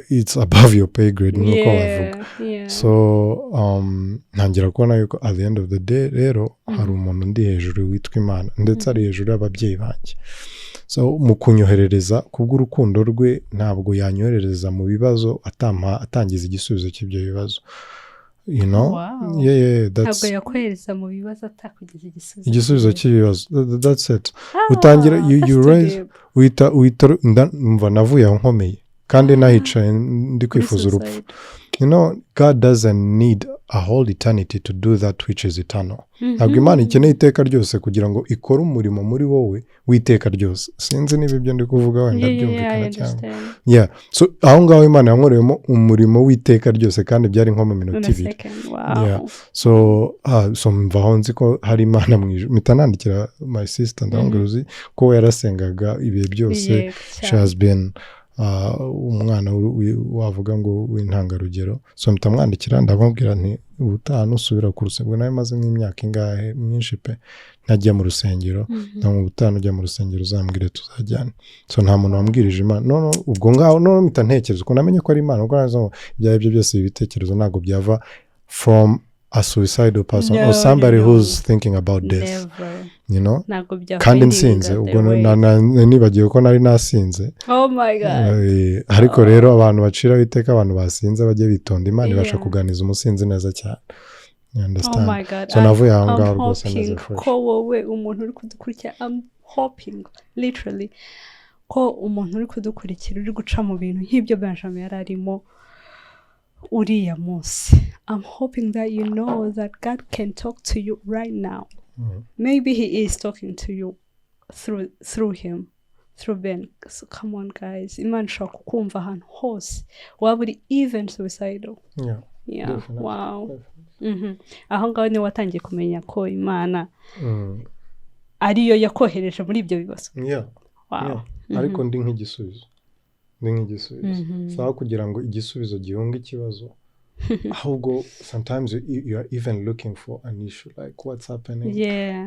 It's above your pay grade, nuko bavuga. So ntangira kubona yuko at the end of the day rero hari umuntu ndi hejuru witwa Imana, ndetse ari hejuru y'ababyeyi banjye. So mu kunyoherereza kubw'urukundo rwe ntabwo yanyoherereza mu bibazo atangiza igisubizo cy'ibyo bibazo, you know. Wow. That's ntabwo yakohereza mu bibazo atakugize igisubizo cy'ibibazo. That's it. Utangira you raise wita mva navuye aho nkomeye kandi nahicaye ndi kwifuza urupfu. You know, God doesn't need a whole eternity to do that which is eternal. Ntabwo Imana ikeneye iteka ryose kugira ngo ikore umurimo muri wowe w'iteka ryose. Sinzi niba ibyo ndi kuvuga wenda byumvikana cyangwa. So aho ngaho Imana yankoreyemo umurimo w'iteka ryose kandi byari nko mu minota 2. So mvaho nzi ko hari Imana mu ijuru. Mpita nandikira my sister ndamubwira uzi ko yarasengaga ibihe byose. She has been umwana wavuga ngo w'intangarugero. So mtamwandikira ndamubwira nti ubutaha nusubira ku rusengero, nawe maze nk'imyaka ingahe myinshi pe ntajya mu rusengero, ndamubwira ubutaha ujya mu rusengero uzambwire tuzajyana. So nta muntu wambwirije Imana. Ubwo ngaho mpita ntekereza uko namenye ko ari Imana, ubwo nazo ibyo byose ibitekerezo ntabwo byava from a suicidal person or somebody who's thinking about death. You know, kandi nsinze ubwo nibagiwe ko nari nasinze. Oh my God. Ariko rero abantu bacira iteka abantu basinze bajye bitonda, Imana ibasha kuganiza umusinzi neza cyane. You understand? Oh my God. So navuye aho ngaho rwose neza fresh. Ko wowe umuntu uri kudukurikira, I'm hoping literally ko umuntu uri kudukurikira uri guca mu bintu nk'ibyo Benjamin yari arimo uriya munsi. I'm hoping that you know that God can talk to you right now. Maybe he is talking to you through him, through Ben. So come on guys, Imana ishobora kukumva ahantu hose waba uri even suicidal. Yeah. Wow. Aho ngaho ni watangiye kumenya ko Imana ariyo yakohereje muri ibyo bibazo. Wow. Ariko ndi nk'igisubizo. Sawa kugira ngo igisubizo gihunge ikibazo. Ahubwo sometimes you are even looking for an issue, like what's happening.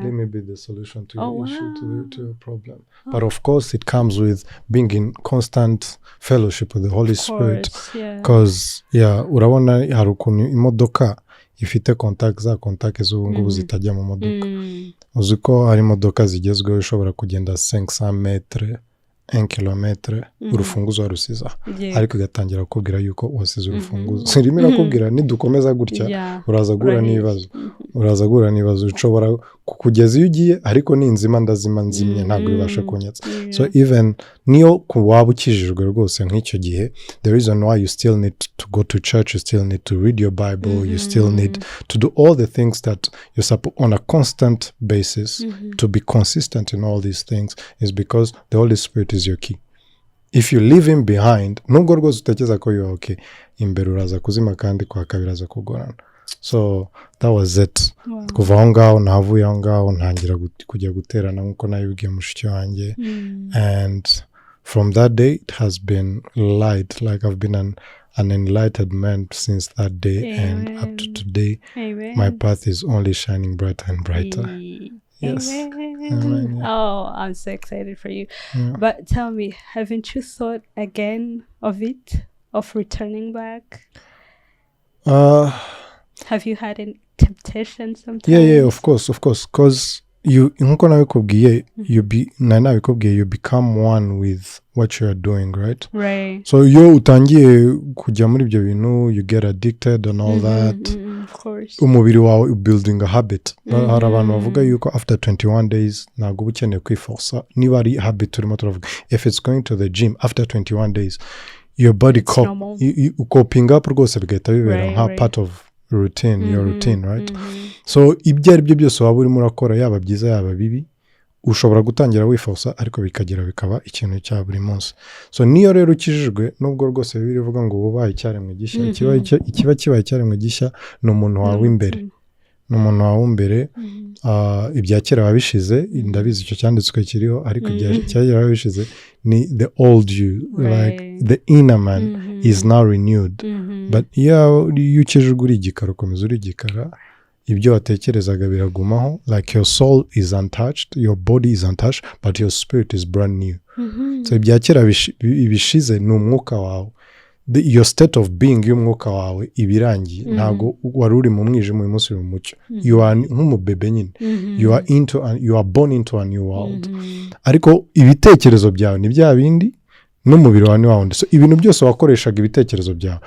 Let me be the solution to your issue, to your problem. But of course it comes with being in constant fellowship with the Holy Spirit. Because urabona hari ukuntu imodoka ifite contact z'ubu ngubu zitajya mu modoka. Uzi ko hari imodoka zigezweho ushobora kugenda 500 metres 1 kilometre urufunguzo warusiza, ariko igatangira kukubwira yuko wasize urufunguzo. Rimwe nakubwira nidukomeza gutya uraza guhura n'ibibazo, ushobora kukugeza iyo ugiye ariko ninzima ndazima nzimye ntabwo bibasha kunyatsa. So even niyo waba ukijijwe rwose nk'icyo gihe, the reason why you still need to go to church, you still need to read your Bible, you still need to do all the things that you're supposed on a constant basis to be consistent in all these things, is because the Holy Spirit is your key. If you leave him behind, nubwo rwose utekereza ko you are okay, imbere uraza kuzima kandi kwa kabiri aza kugorana. So that was it. Kuva aho ngaho navuye aho ngaho ntangira kujya guterana nkuko nabibwiye mushiki wanjye. And from that day it has been light, like I've been an enlightened man since that day. And up to today. My path is only shining brighter and brighter. Yes. Amen. Oh, I'm so excited for you. But tell me, haven't you thought again of it, of returning back? Have you had any temptation sometimes? Yeah, of course. Because nkuko nabikubwiye, you become one with what you are doing, right? Right. So utangiye kujya muri ibyo bintu, you get addicted and all that. of course. umubiri wawe building a habit. Hari abantu bavuga yuko after 21 days ntabwo uba ukeneye kwiforsa. Niba ari habit turimo turavuga, if it's going to the gym after 21 days your body coping up rwose bigahita bibera nka part of routine, your routine, right? So ibyo ari byo byose waba urimo urakora, yaba byiza yaba bibi, ushobora gutangira wiforsa ariko bikagera bikaba ikintu cya buri munsi. So niyo rero ukijijwe, nubwo rwose bivuga ngo ubaye icyaremwe gishya, ikiba kibaye icyaremwe gishya ni umuntu wawe imbere, ni umuntu wawe imbere. Ibya kera babishize, ndabizi icyo cyanditswe kiriho, ariko ibya kera babishize ni the old you, like the inner man is now renewed. But iyo ukijijwe uri igikara, ukomeza uri igikara, ibyo watekerezaga biragumaho, like your soul is untouched, your body is untouched, but your spirit is brand new. So ibya kera ibishize ni umwuka wawe, your state of being y'umwuka wawe ibirangiye. Ntago wari uri mu mwijima, uyu munsi uri mu mucyo. You are nk'umubebe nyine, you are born into a new world. Ariko ibitekerezo byawe ni bya bindi, n'umubiri wawe ni wa wundi. So ibintu byose wakoreshaga ibitekerezo byawe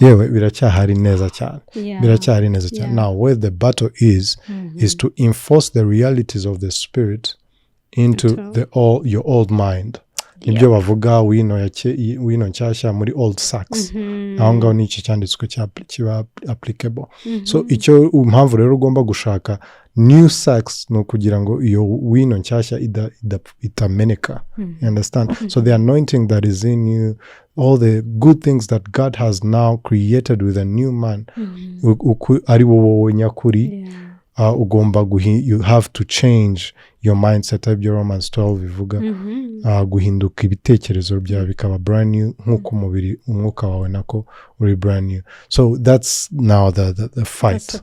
yewe biracyahari neza cyane, biracyahari neza cyane. Now where the battle is to enforce the realities of the spirit into your old mind. Ibyo bavuga wino nshyashya muri old sacks, aho ngaho ni iki cyanditswe kiba applicable. So icyo impamvu rero ugomba gushaka new sacks no kugira ngo iyo wino nshyashya itameneka. You understand? So the anointing that is in you, all the good things that God has now created with a new man, ari wowe nyakuri, ugomba you have to change your mindset. Ibyo Romans 12 bivuga, guhinduka ibitekerezo byawe bikaba brand new, nk'uko umubiri umwuka wawe nako uri brand new. So that's now the fight.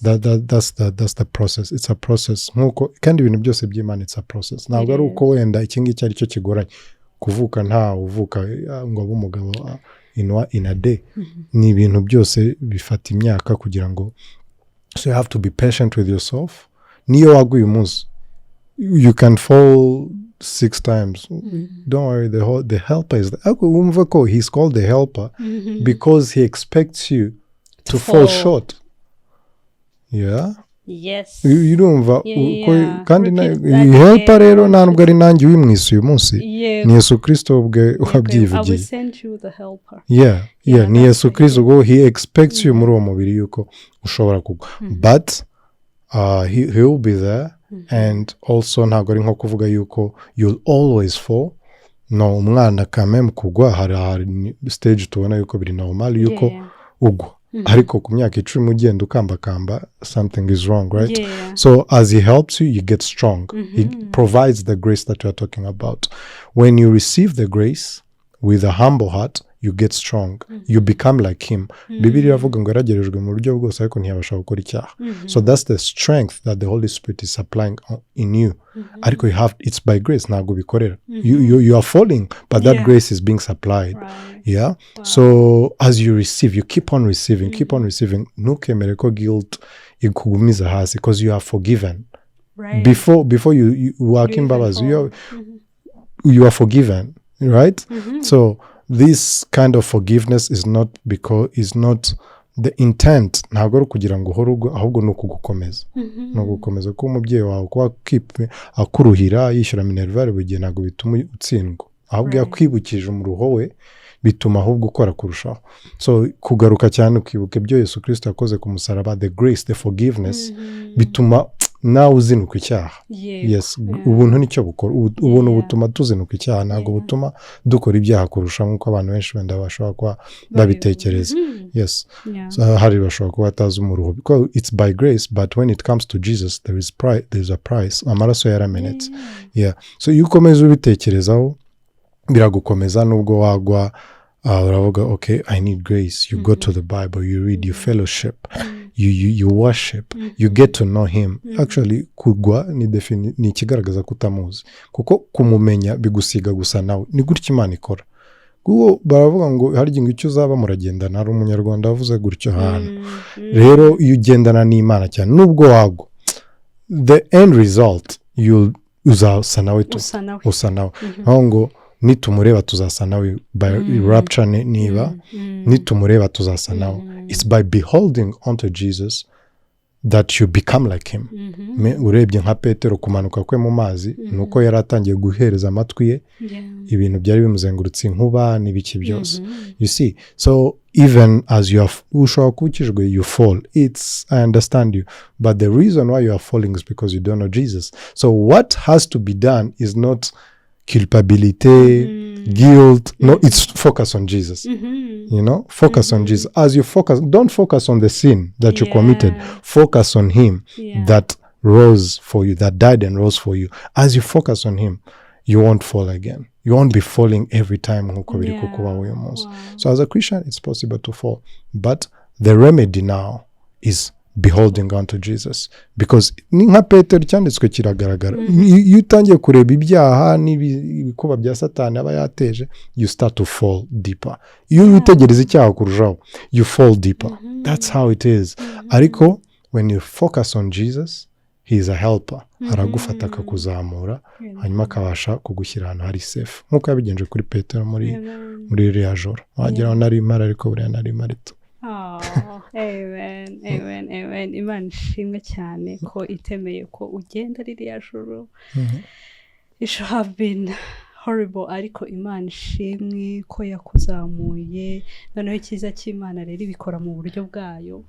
That's the process. It's a process. Nk'uko kandi ibintu byose by'Imana, it's a process. Ntabwo ari uko wenda iki ngiki ari cyo kigoranye kuvuka, nta uvuka ngo abe umugabo in a day. Ni ibintu byose bifata imyaka kugira ngo. So you have to be patient with yourself. Niyo waguye umunsi, you can fall 6 times. Don't worry, the helper is there. He's called the helper because he expects you to fall short. Yeah? Yes. You don't kandi helper rero ntabwo ari nanjye wimwise uyu munsi, ni Yesu Kristo ubwe wabyivugiye. I will send you the helper. Yeah, ni Yesu Kristo ubwo he expects you muri uwo mubiri yuko ushobora kugwa. But he will be there. And also ntabwo ari nko kuvuga yuko you'll always fall. No, umwana kameme kugwa hari stage tubona yuko biri normal yuko ugwa. Ariko ku myaka 10 ugenda ukambakamba, something is wrong, right? So as he helps you, you get strong. He provides the grace that you are talking about. When you receive the grace with a humble heart, you get strong. You become like him. Bibiliya iravuga ngo yaragerejwe mu buryo bwose ariko ntiyabasha gukora icyaha. So that's the strength that the Holy Spirit is supplying in you. Ariko it's by grace, ntabwo bikorera. You are falling, but that grace is being supplied. Yeah. So as you receive, you keep on receiving. Ntukemere ko guilt ikugumiza hasi, because you are forgiven. Before you walk in Baba's, you are forgiven, right? So this kind of forgiveness is not the intent. Ntabwo ari kugira ngo uhore, ahubwo ni ukugukomeza. Ni ukugukomeza ko umubyeyi wawe kuba akuruhira yishyura minerval buri gihe ntabwo bituma utsindwa, ahubwo yakwibukije umuruho we bituma ahubwo ukora kurushaho. So kugaruka cyane ukibuka ibyo Yesu Kristo yakoze ku musaraba, the grace, the forgiveness, bituma nawe uzinuka icyaha. Yes, ubuntu nicyo bukora. Ubuntu butuma tuzinuka icyaha, ntabwo butuma dukora ibyaha kurusha nk'uko abantu benshi wenda bashobora kuba babitekereza. Yes. So hari bashobora kuba batazi umuruho, because it's by grace, but when it comes to Jesus there is a price. Amaraso yaramenetse. Yeah. So iyo ukomeza ubitekerezaho biragukomeza, nubwo wagwa uravuga okay, I need grace. You go to the Bible, you read, you fellowship, you worship, you get to know him. Actually kugwa ni ikigaragaza kutamuzi, kuko kumumenya bigusiga gusa nawe. Ni gutya Imana ikora. Kuko baravuga ngo hari igihe icyo uzaba muragendana, hari umunyarwanda wavuze gutyo hano. Rero iyo ugendana n'Imana cyane, nubwo wagwa, the end result uzasa nawe tu, usa nawe. Aho ngo nitumureba tuzasa nawe by rapture niba nitumureba tuzasa nawe. It's by beholding onto Jesus that you become like him. Urebye nka Petero kumanuka kwe mu mazi nuko yari atangiye guhereza amatwi ye ibintu byari bimuzengurutse inkuba n'ibiki byose. You see, so even as you are ushobora kukijwe you fall. I understand you, but the reason why you are falling is because you don't know Jesus. So what has to be done is not culpability, guilt. No, it's focus on Jesus. You know, focus on Jesus. As you focus, don't focus on the sin that you committed. Focus on him that rose for you, that died and rose for you. As you focus on him, you won't fall again. You won't be falling every time. So as a Christian, it's possible to fall. But the remedy now is beholding unto Jesus, because ni nka Petero cyanditswe kiragaragara. Iyo utangiye kureba ibyaha n'ibikuba bya Satani aba yateje, you start to fall deeper. Iyo witegereza icyaha kurushaho, you fall deeper. That's how it is. Ariko when you focus on Jesus, he is a helper. Aragufata akakuzamura hanyuma akabasha kugushyira ahantu hari safe, nk'uko yabigenje kuri Petero muri iriya joro. Wagira nari mara ariko buriya nari marito. Amen. Imana ishimwe cyane ko itemeye ko ugenda ririya joro. It should have been horrible, ariko Imana ishimwe ko yakuzamuye. Noneho icyiza cy'Imana rero ibikora mu buryo bwayo.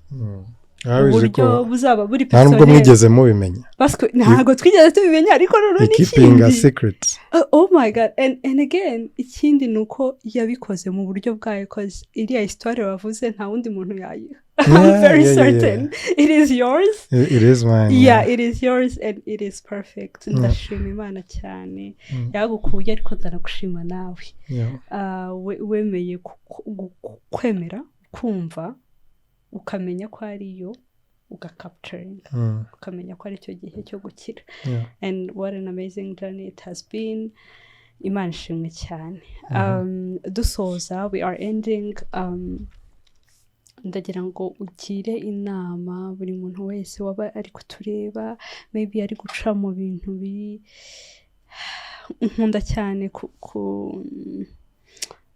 Uburyo buzaba buri personnel. Ntabwo mwigeze mubimenya. Ntabwo twigeze tubimenya, ariko noneho ni keeping a secret. Oh my God. And again, ikindi nuko yabikoze mu buryo bwayo, because iriya histoire wavuze nta wundi muntu yayiha. I'm very certain. It is yours. It is mine. Yeah, it is yours and it is perfect. Ndashima Imana cyane. Yagukuye ariko ndanagushima nawe. Wemeye kwemera, kumva, ukamenya ko ariyo, ugacapturinga, ukamenya ko ari cyo gihe cyo gukira. And what an amazing journey it has been. Imana ishimwe cyane. Dusoza, we are ending. Ndagira ngo ugire inama buri muntu wese waba ari kutureba, maybe ari guca mu bintu biri. Nkunda cyane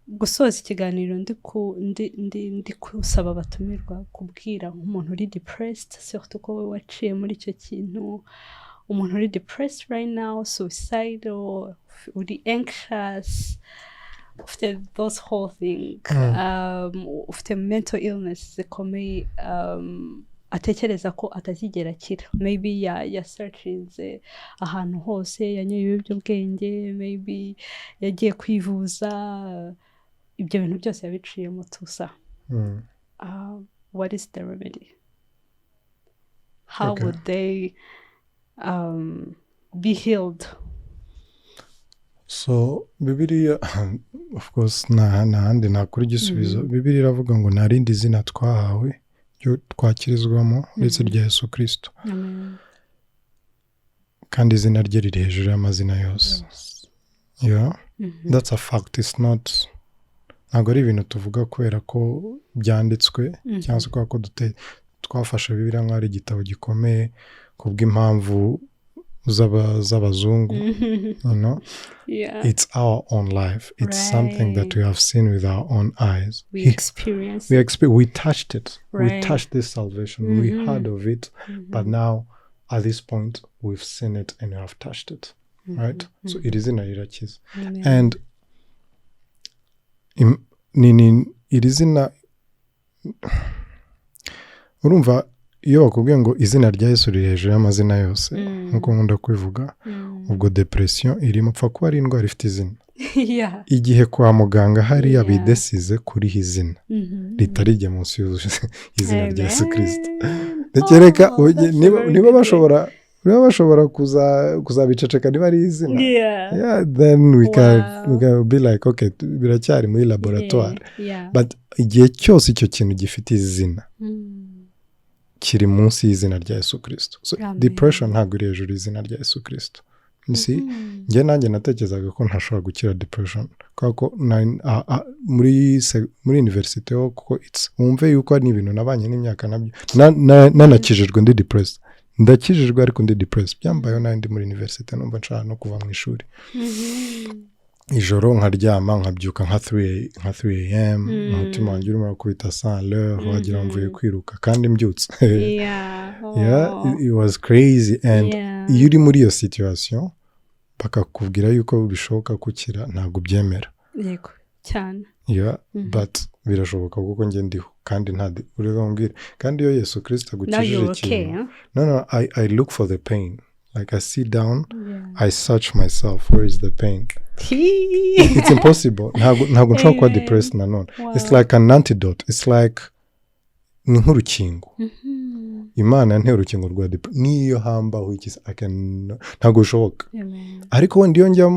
gusoza ikiganiro ndi kusaba abatumirwa kubwira nk'umuntu uri depressed, surtout ko we waciye muri icyo kintu. Umuntu uri depressed right now, suicidal, uri anxious, ufite those whole thing, ufite mental illness zikomeye, atekereza ko atazigera akira. Maybe yasearchinze ahantu hose, yanyoye ibiyobyabwenge, maybe yagiye kwivuza, ibyo bintu byose yabiciyemo tusa. What is the remedy? How would they be healed? So Bibiliya, of course, handi ntakuri igisubizo. Bibiliya iravuga ngo nta rindi zina twahawe ryo twakirizwamo uretse rya Yesu Kristo. Kandi izina rye riri hejuru y'amazina yose. That's a fact. It's not, ntabwo ari ibintu tuvuga kubera ko byanditswe cyangwa se kubera ko twafashe Bibiliya nk'aho ari igitabo gikomeye kubw'impamvu z'abazungu. You know, it's our own life. It's something that we have seen with our own eyes. We experienced. We touched it. We touched this salvation. We heard of it, but now at this point we've seen it and we have touched it. Right? So it is in Irakiza. And it is in a, urumva iyo bakubwiye ngo izina rya Yesu riri hejuru y'amazina yose, nkuko nkunda kwivuga, ubwo depression irimo pfa kuba ari indwara ifite izina. Igihe kwa muganga hariya bidesize kuri izina ritari rye munsi y'izina rya Yesu Kristo. Ntekereka niba bashobora kuzabiceceka niba ari izina. Then we can be like, okay, biracyari muri laboratoire. But igihe cyose icyo kintu gifite izina kiri munsi y'izina rya Yesu Kristo. So depression ntabwo iri hejuru y'izina rya Yesu Kristo. You see, njye nanjye natekerezaga ko ntashobora gukira depression kuko muri university ho kuko wumve yuko ari ibintu nabanye n'imyaka nabyo nanakijijwe ndi depressed. Ndakijijwe ariko ndi depressed. Byambayeho nandi muri university numva nshaka no kuva mu ishuri. ijoro nkaryama nkabyuka nka 3 am umutima wanjye urimo kubita 100 l'heure wagira mvuye kwiruka kandi mbyutse. Yeah, it was crazy. And iyo uri muri iyo situation bakakubwira yuko bishoboka gukira ntabwo byemera. Yego cyane. Yeah, but birashoboka kuko njye ndiho kandi ntadi urabambwira kandi iyo Yesu Kristo agukijije ikintu. No, I look for the pain. Like I sit down, I search myself. Where is the pain? It's impossible. Ntabwo nshobora kuba depressed nanone. It's like an antidote. It's like ni nk'urukingo. Imana yanteye urukingo rwa depression. Niyo hambaho iki ntabwo bishoboka. Ariko wenda iyo njya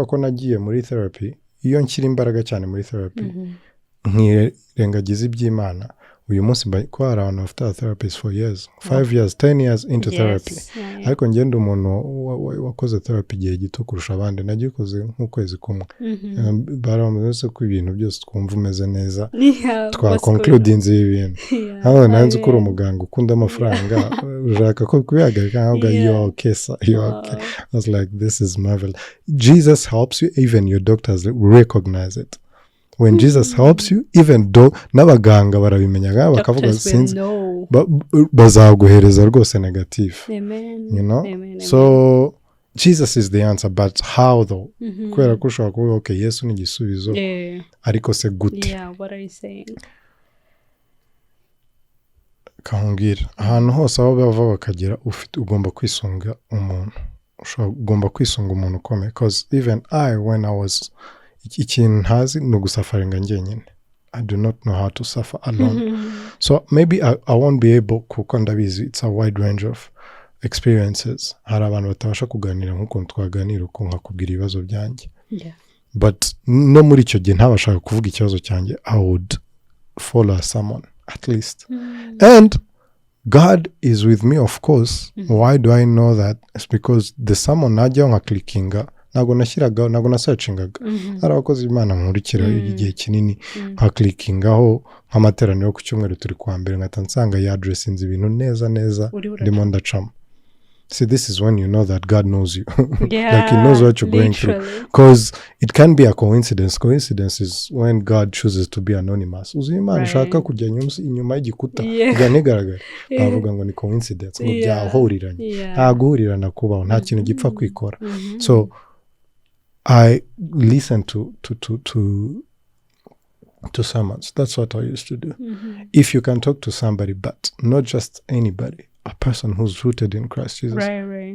ko nagiye muri therapy, iyo nshyira imbaraga cyane muri therapy, nkirengagiza iby'Imana. Uyu munsi ko hari abantu bafite therapist for years, 5 years, 10 years into therapy. Ariko ngende umuntu wakoze therapy igihe gito kurusha abandi, nagikoze nk'ukwezi kumwe. Baramuze ko ibintu byose twumva umeze neza, twakoncludinze ibintu. Aho nanze ukora umuganga ukunda amafaranga, ushaka ko kubihagarika ahubwo you're okay, you're okay. I was like, this is marvelous. Jesus helps you, even your doctors recognize it. When Jesus helps you, even though n'abaganga barabimenya bakavuga sinzi bazaguhereza rwose negative. You know? So Jesus is the answer, but how though? Kubera ko ushobora kuvuga okay, Yesu ni igisubizo, ariko se gute? Yeah, what are you saying? Kahungira ahantu hose aho bava bakagera ugomba kwisunga umuntu. Ugomba kwisunga umuntu ukomeye, because even when I was ikintu ntazi no gusafaringa njyenyine. I do not know how to suffer alone. So maybe I won't be able kuko ndabizi it's a wide range of experiences. Hari abantu batabasha kuganira nk'uko twaganira uko nkakubwira ibibazo byanjye. But no muri icyo gihe ntabashaka kuvuga ikibazo cyanjye, I would follow someone at least. And God is with me, of course. Why do I know that? It's because the someone najya nkaklikinga ntabwo nashyiragaho, ntabwo nasearchingaga. Hari abakozi b'Imana nkurikira igihe kinini nkaklikingaho nk'amateraniro ku cyumweru turi kwa mbere nkata nsanga ya addressinze ibintu neza ndimo ndacamo. See, this is when you know that God knows you. Like he knows what you're going through. Because it can be a coincidence. Coincidence is when God chooses to be anonymous. Uzi Imana ishaka kujya inyuma y'igikuta kujya ntigaragara. Bavuga ngo ni coincidence. Ngo byahuriranye. Nta guhurirana kubaho, nta kintu gipfa kwikora. So I listen to sermons. That's what I used to do. If you can talk to somebody, but not just anybody, a person who's rooted in Christ Jesus,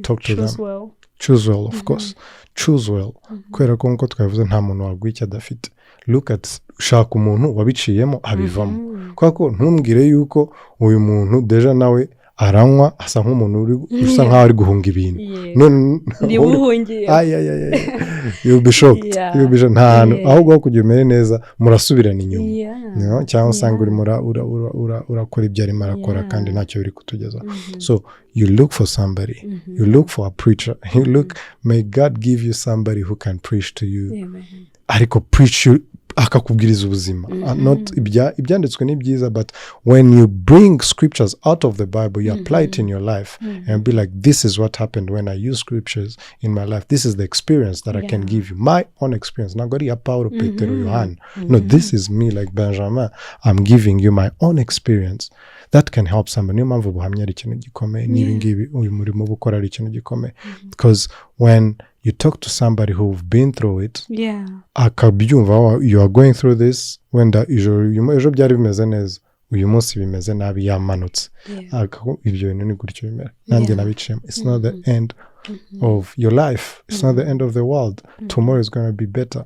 talk to them. Choose well, of course. Choose well. Kubera ko nko twavuze nta muntu wagwicya adafite. Look at shaka umuntu wabiciyemo abivamo. Kwako ntumbwire yuko uyu muntu deja nawe aranywa asa nk'umuntu usa nkaho ari guhunga ibintu. Ni buhungiye. You'll be shocked. Ahubwo kugira umere neza murasubirana inyuma. Cyangwa usanga urimo urakora ibyo arimo arakora kandi ntacyo biri kutugeza. So you look for somebody. You look for a preacher. You look, may God give you somebody who can preach to you. Ariko preach you akakubwiriza ubuzima. Not ibyanditswe ni byiza, but when you bring scriptures out of the Bible, you apply it in your life and be like, this is what happened when I use scriptures in my life. This is the experience that I can give you. My own experience. Nagori ya Paulo, Petero, Yohana. No, this is me, like Benjamin. I'm giving you my own experience. That can help somebody. Niyo mpamvu ubuhamya ari ikintu gikomeye. Niba ngibi uyu murimo gukora ari ikintu gikomeye. Because when you talk to somebody who've been through it, akabyumva, you are going through this, wenda ejo byari bimeze neza, uyu munsi bimeze nabi, yamanutse. Ibyo bintu ni gutyo bimera. Nanjye nabiciyemo. It's not the end of your life. It's not the end of the world. Tomorrow is going to be better.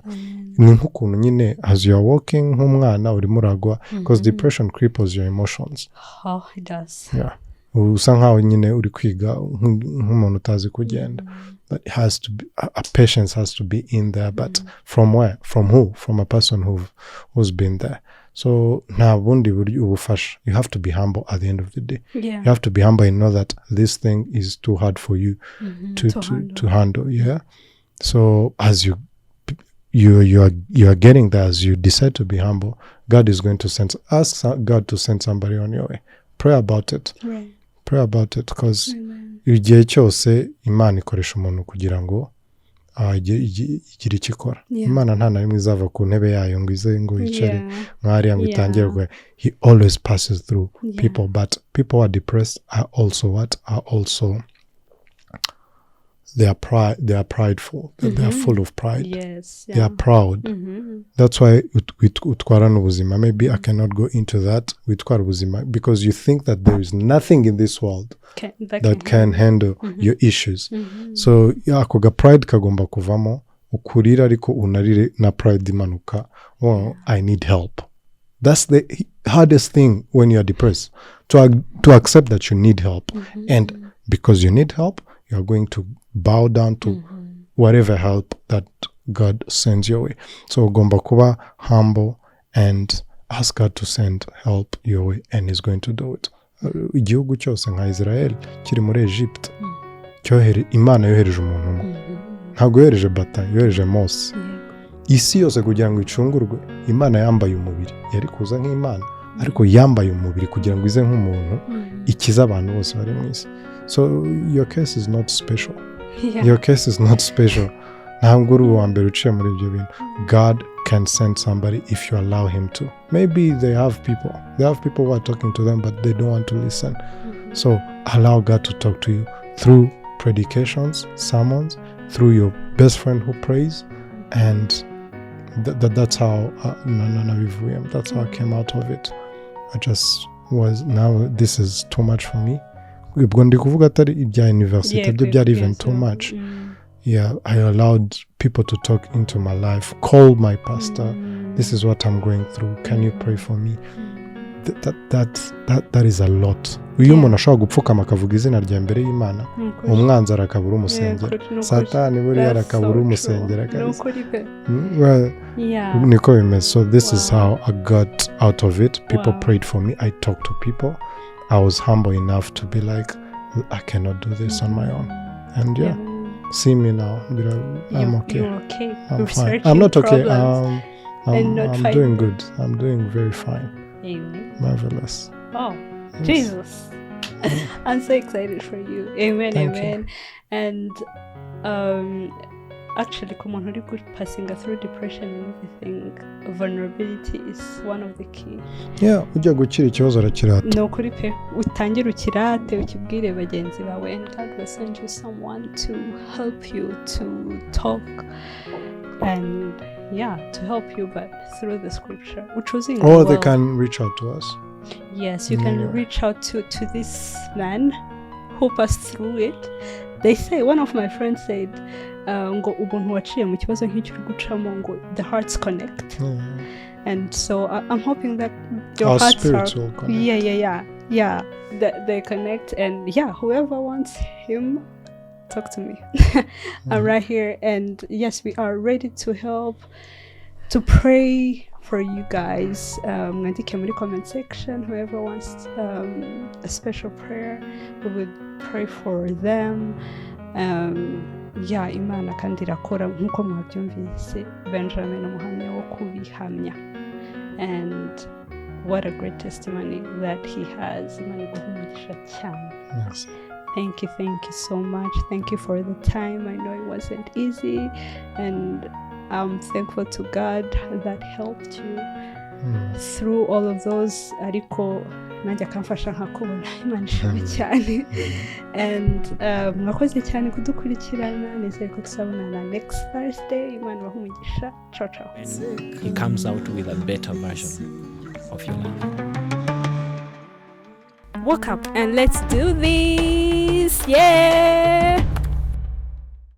Ni nk'ukuntu nyine as you are walking nk'umwana urimo uragwa, because depression cripples your emotions. Oh, it does. Yeah. Usa nkaho nyine uri kwiga nk'umuntu utazi kugenda. But it has to be, a patience has to be in there. But from where? From who? From a person who's been there. So nta bundi buryo ubufasha. You have to be humble at the end of the day. You have to be humble and know that this thing is too hard for you to handle. Yeah. So as you are getting there, as you decide to be humble, God is going to ask God to send somebody on your way. Pray about it. Pray about it, because igihe cyose Imana ikoresha umuntu kugira ngo igira icyo ikora. Yeah. Imana nta na rimwe izava ku ntebe yayo ngo ize ngo yicare Yeah. mwariya ngo Yeah. itangire ngo he always passes through Yeah. people, but people who are depressed are also they are prideful. They are full of pride. Yes. They are proud. That's why utwara n'ubuzima. Maybe I cannot go into that. Utwara ubuzima because you think that there is nothing in this world that can handle your issues. So ako ga pride kagomba kuvamo, ukurira ariko unarire na pride imanuka. Oh, I need help. That's the hardest thing when you are depressed, to accept that you need help. And because you need help, you are going to bow down to whatever help that God sends your way. So ugomba kuba humble and ask God to send help your way, and He's going to do it. Igihugu cyose nka Israel kiri muri Egypt, Imana yohereje umuntu umwe. Ntabwo yohereje bata, yohereje Mose. Isi yose kugira ngo icungurwe, Imana yambaye umubiri. Yari kuza nk'Imana, ariko yambaye umubiri kugira ngo ize nk'umuntu ikiza abantu bose bari mu isi. So your case is not special. Your case is not special. Ntabwo uri uwa mbere uciye muri ibyo bintu. God can send somebody if you allow Him to. Maybe they have people who are talking to them, but they don't want to listen. So allow God to talk to you through predications, sermons, through your best friend who prays, and that's how that's how I came out of it. I just was, now this is too much for me. Ubwo ndi kuvuga atari ibya university, byo byari even too much. Yeah, I allowed people to talk into my life, call my pastor. This is what I'm going through. Can you pray for me? That is a lot. Uyu umuntu ashobora gupfukama akavuga izina rya mbere y'Imana, umwanzi arakabura umusengera. Satani buriya arakabura umusengera. Niko bimeze. So this is how I got out of it. People prayed for me. I talked to people. I was humble enough to be like, I cannot do this on my own. And see me now. I'm okay. You're okay. I'm fine. I'm not okay. I'm doing good. I'm doing very fine. Amen. Marvelous. Oh, Yes. Jesus. I'm so excited for you. Amen. Thank Amen. And actually, come on, who could passing through depression and everything, vulnerability is one of the key. Yeah, ujya gukira ikibazo arakirata. No kuri pe utangire ukirate ukibwire bagenzi bawe, and God will send you someone to help you to talk and to help you, but through the scripture, which was in Or they can reach out to us. Yes, you can reach out to this man who passed through it. They say, one of my friends said, ngo ubuntu waciye mu kibazo nk'icyo uri gucamo ngo the hearts connect. And so I'm hoping that your Our hearts spirits are will connect. that they connect, and whoever wants him, talk to me. I'm right here, and yes, we are ready to help, to pray for you guys. Mwandike muri comment section, whoever wants a special prayer, we will pray for them. Imana kandi irakora nk'uko mwabyumvise, Benjamin umuhamya wo kubihamya, and what a great testimony that he has. Imana iguhe umugisha cyane. Yes. Thank you so much. Thank you for the time. I know it wasn't easy, and I'm thankful to God that helped you through all of those. Ariko nanjye akamfasha nkakubona. Imana ishimwe cyane. And mwakoze cyane kudukurikirana. Nizere ko tuzabonana next Thursday. Imana ibahe umugisha. Ciao ciao. He comes out with a better version of your life. Wake up and let's do this. Yeah.